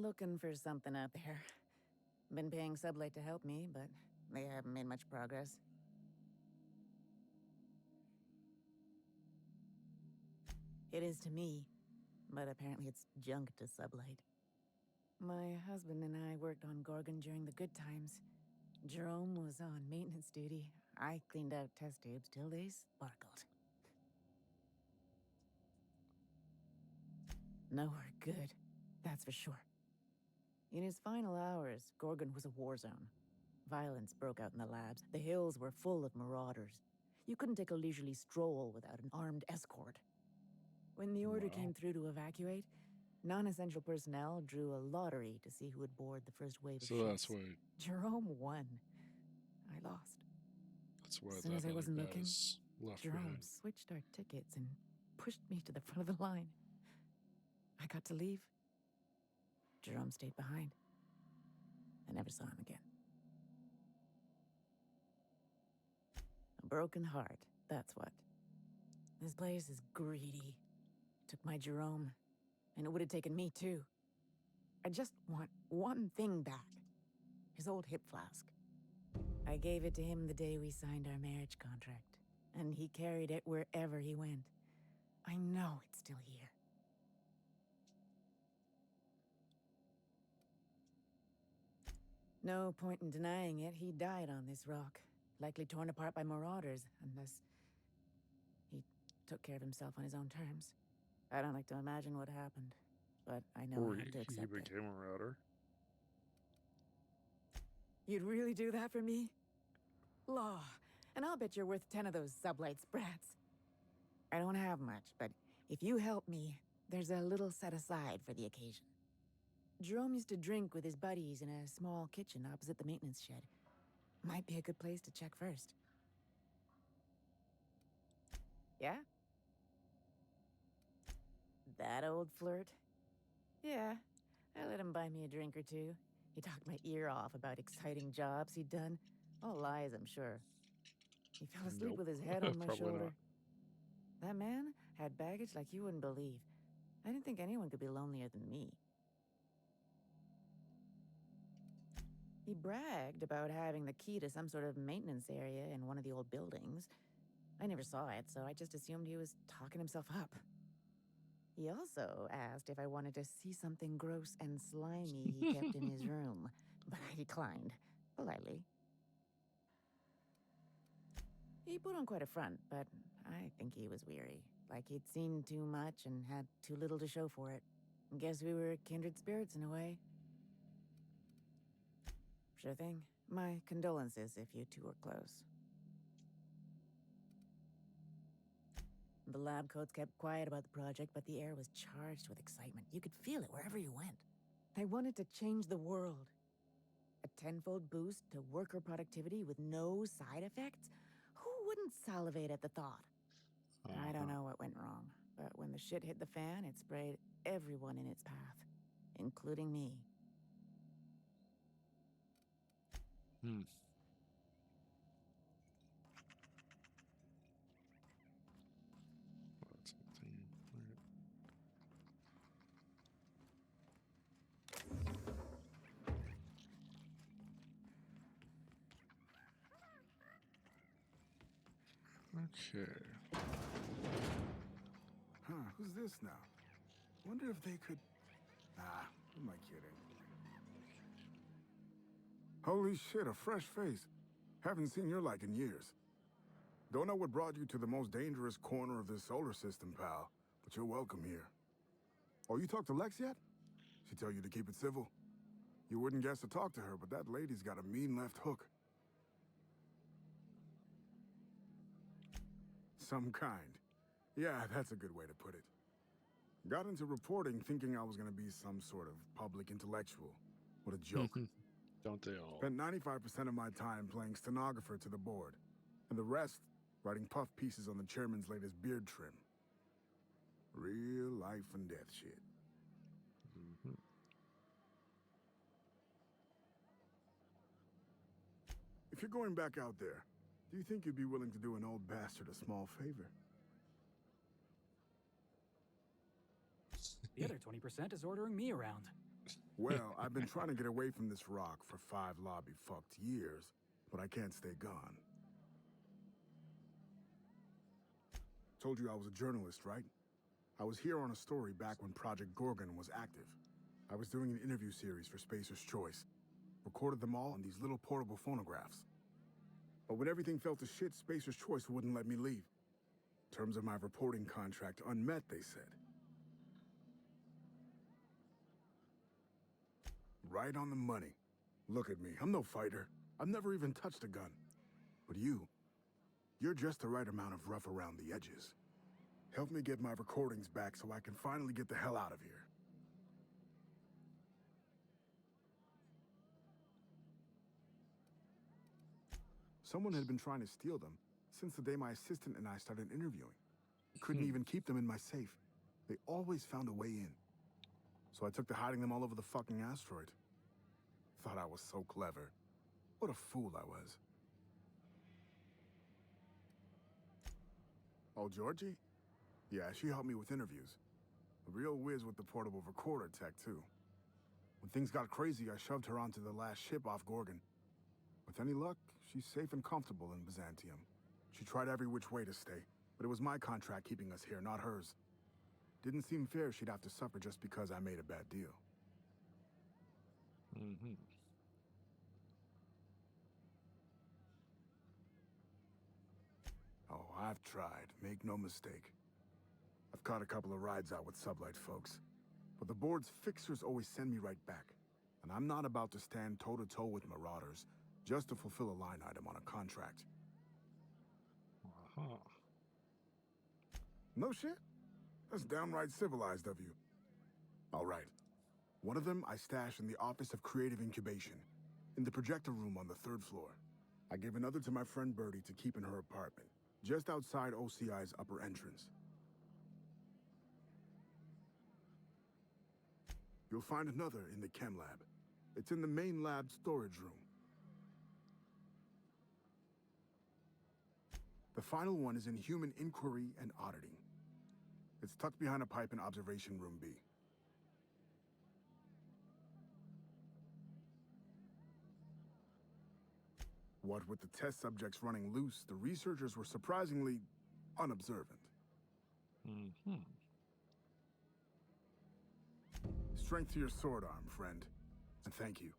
Looking for something out there. Been paying Sublight to help me, but they haven't made much progress. It is to me, but apparently it's junk to Sublight. My husband and I worked on Gorgon during the good times. Jerome was on maintenance duty. I cleaned out test tubes till they sparkled. Nowhere good, that's for sure. In his final hours, Gorgon was a war zone. Violence broke out in the labs. The hills were full of marauders. You couldn't take a leisurely stroll without an armed escort. When the order came through to evacuate, non-essential personnel drew a lottery to see who would board the first wave of So ships. that's why. Jerome won. I lost. That's why As soon as I that wasn't other looking, guy's left Jerome behind. switched our tickets and pushed me to the front of the line. I got to leave. Jerome stayed behind. I never saw him again. A broken heart, that's what. This place is greedy. Took my Jerome, and it would have taken me too. I just want one thing back. His old hip flask. I gave it to him the day we signed our marriage contract, and he carried it wherever he went. I know it's still here. No point in denying it, he died on this rock. Likely torn apart by marauders, unless he took care of himself on his own terms. I don't like to imagine what happened, but I know Or I have to he accept it. became a router. You'd really do that for me? Law. And I'll bet you're worth 10 of those sublight sprats. I don't have much, but if you help me, there's a little set aside for the occasion. Jerome used to drink with his buddies in a small kitchen opposite the maintenance shed. Might be a good place to check first. Yeah? That old flirt? Yeah, I let him buy me a drink or two. He talked my ear off about exciting jobs he'd done. All lies, I'm sure. He fell asleep Nope. with his head on my Probably shoulder. not. That man had baggage like you wouldn't believe. I didn't think anyone could be lonelier than me. He bragged about having the key to some sort of maintenance area in one of the old buildings. I never saw it, so I just assumed he was talking himself up. He also asked if I wanted to see something gross and slimy he kept in his room, but I declined, politely. He put on quite a front, but I think he was weary, like he'd seen too much and had too little to show for it. Guess we were kindred spirits in a way. Sure thing. My condolences if you two were close. The lab coats kept quiet about the project, but the air was charged with excitement. You could feel it wherever you went. They wanted to change the world. A tenfold boost to worker productivity with no side effects? Who wouldn't salivate at the thought? I don't know what went wrong, but when the shit hit the fan, it sprayed everyone in its path, including me. That's something. Right. Okay. Huh, who's this now? Wonder if they could... Ah, who am I kidding? Holy shit, a fresh face. Haven't seen your like in years. Don't know what brought you to the most dangerous corner of this solar system, pal, but you're welcome here. Oh, you talked to Lex yet? She tell you to keep it civil? You wouldn't guess to talk to her, but that lady's got a mean left hook. Some kind. Yeah, that's a good way to put it. Got into reporting thinking I was gonna be some sort of public intellectual. What a joke. Don't they all? Spent 95% of my time playing stenographer to the board, and the rest writing puff pieces on the chairman's latest beard trim. Real life and death shit. If you're going back out there, do you think you'd be willing to do an old bastard a small favor? The other 20% is ordering me around. Well, I've been trying to get away from this rock for 5 lobby-fucked years, but I can't stay gone. Told you I was a journalist, right? I was here on a story back when Project Gorgon was active. I was doing an interview series for Spacer's Choice. Recorded them all on these little portable phonographs. But when everything fell to shit, Spacer's Choice wouldn't let me leave. Terms of my reporting contract unmet, they said. Right on the money. Look at me, I'm no fighter. I've never even touched a gun. But you're just the right amount of rough around the edges. Help me get my recordings back so I can finally get the hell out of here. Someone had been trying to steal them since the day my assistant and I started interviewing. Couldn't even keep them in my safe. They always found a way in. So I took to hiding them all over the fucking asteroid. Thought I was so clever. What a fool I was. Oh, Georgie? Yeah, she helped me with interviews. A real whiz with the portable recorder tech, too. When things got crazy, I shoved her onto the last ship off Gorgon. With any luck, she's safe and comfortable in Byzantium. She tried every which way to stay, but it was my contract keeping us here, not hers. Didn't seem fair she'd have to suffer just because I made a bad deal. Mm-hmm. Oh, I've tried. Make no mistake. I've caught a couple of rides out with sublight folks. But the board's fixers always send me right back. And I'm not about to stand toe-to-toe with marauders just to fulfill a line item on a contract. Uh-huh. No shit? That's downright civilized of you. All right. One of them I stashed in the Office of Creative Incubation, in the projector room on the 3rd floor. I gave another to my friend Birdie to keep in her apartment, just outside OCI's upper entrance. You'll find another in the chem lab. It's in the main lab storage room. The final one is in human inquiry and auditing. It's tucked behind a pipe in observation room B. What with the test subjects running loose, the researchers were surprisingly unobservant. Mm-hmm. Strength to your sword arm, friend. And thank you.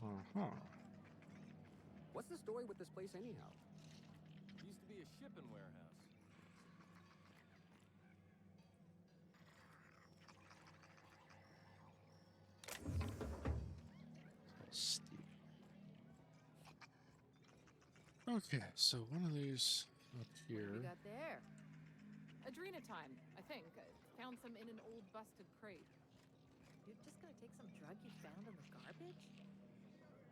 Uh-huh. What's the story with this place anyhow? Used to be a shipping warehouse. Steep. Okay, so one of these up What here. we got there? Adrena time, I think. Found some in an old busted crate. You're just gonna take some drug you found in the garbage?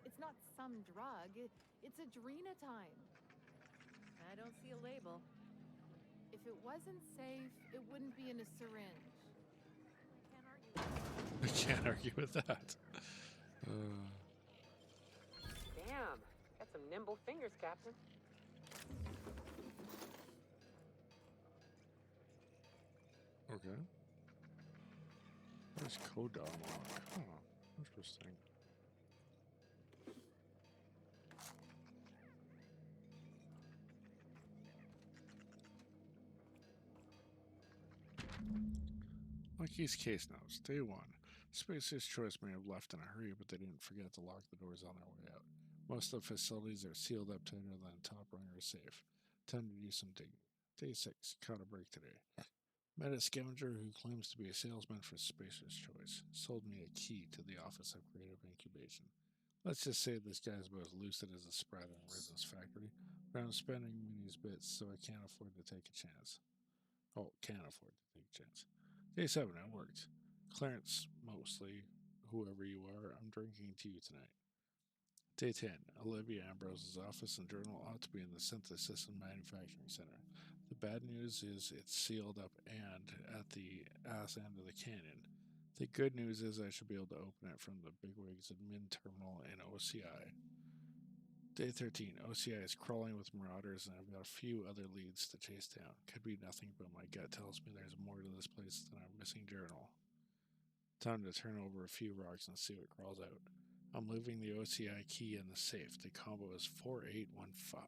It's not some drug. It's Adrena time. I don't see a label. If it wasn't safe, it wouldn't be in a syringe. I can't argue with that. Damn, got some nimble fingers, Captain. Okay. There's code to unlock. Huh. Interesting. Lucky's case notes. Day 1. Spacer's Choice may have left in a hurry, but they didn't forget to lock the doors on their way out. Most of the facilities are sealed up tighter than a top runner safe. Time to do some digging. Day 6. Caught a break today. Met a scavenger who claims to be a salesman for Spacer's Choice. Sold me a key to the Office of Creative Incubation. Let's just say this guy's about as lucid as a spread in a business factory, but I'm spending Minnie's bits, so I can't afford to take a chance. Oh, can't afford to take a chance. Day 7, it worked. Clarence, mostly, whoever you are, I'm drinking to you tonight. Day 10, Olivia Ambrose's office and journal ought to be in the Synthesis and Manufacturing Center. The bad news is it's sealed up and at the ass end of the canyon. The good news is I should be able to open it from the bigwigs admin terminal in OCI. Day 13, OCI is crawling with marauders and I've got a few other leads to chase down. Could be nothing, but my gut tells me there's more to this place than a missing journal. Time to turn over a few rocks and see what crawls out. I'm leaving the OCI key in the safe. The combo is 4815.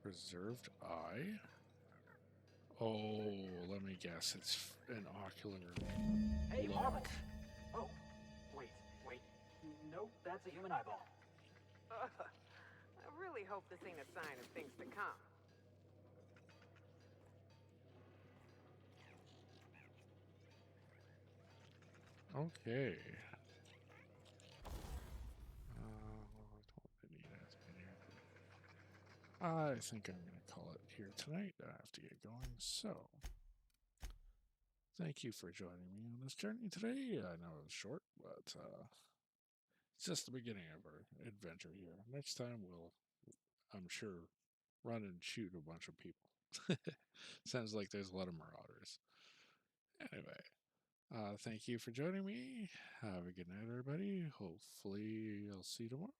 Preserved eye? Oh, let me guess. It's an ocular Hey, look. Marvel! Oh, wait. Nope, that's a human eyeball. I really hope this ain't a sign of things to come. Okay. I don't need that in here. I think I'm going to call it here tonight. I have to get going. So, thank you for joining me on this journey today. I know it was short, but it's just the beginning of our adventure here. Next time, I'm sure, run and shoot a bunch of people. Sounds like there's a lot of marauders. Anyway, thank you for joining me. Have a good night, everybody. Hopefully, I'll see you tomorrow.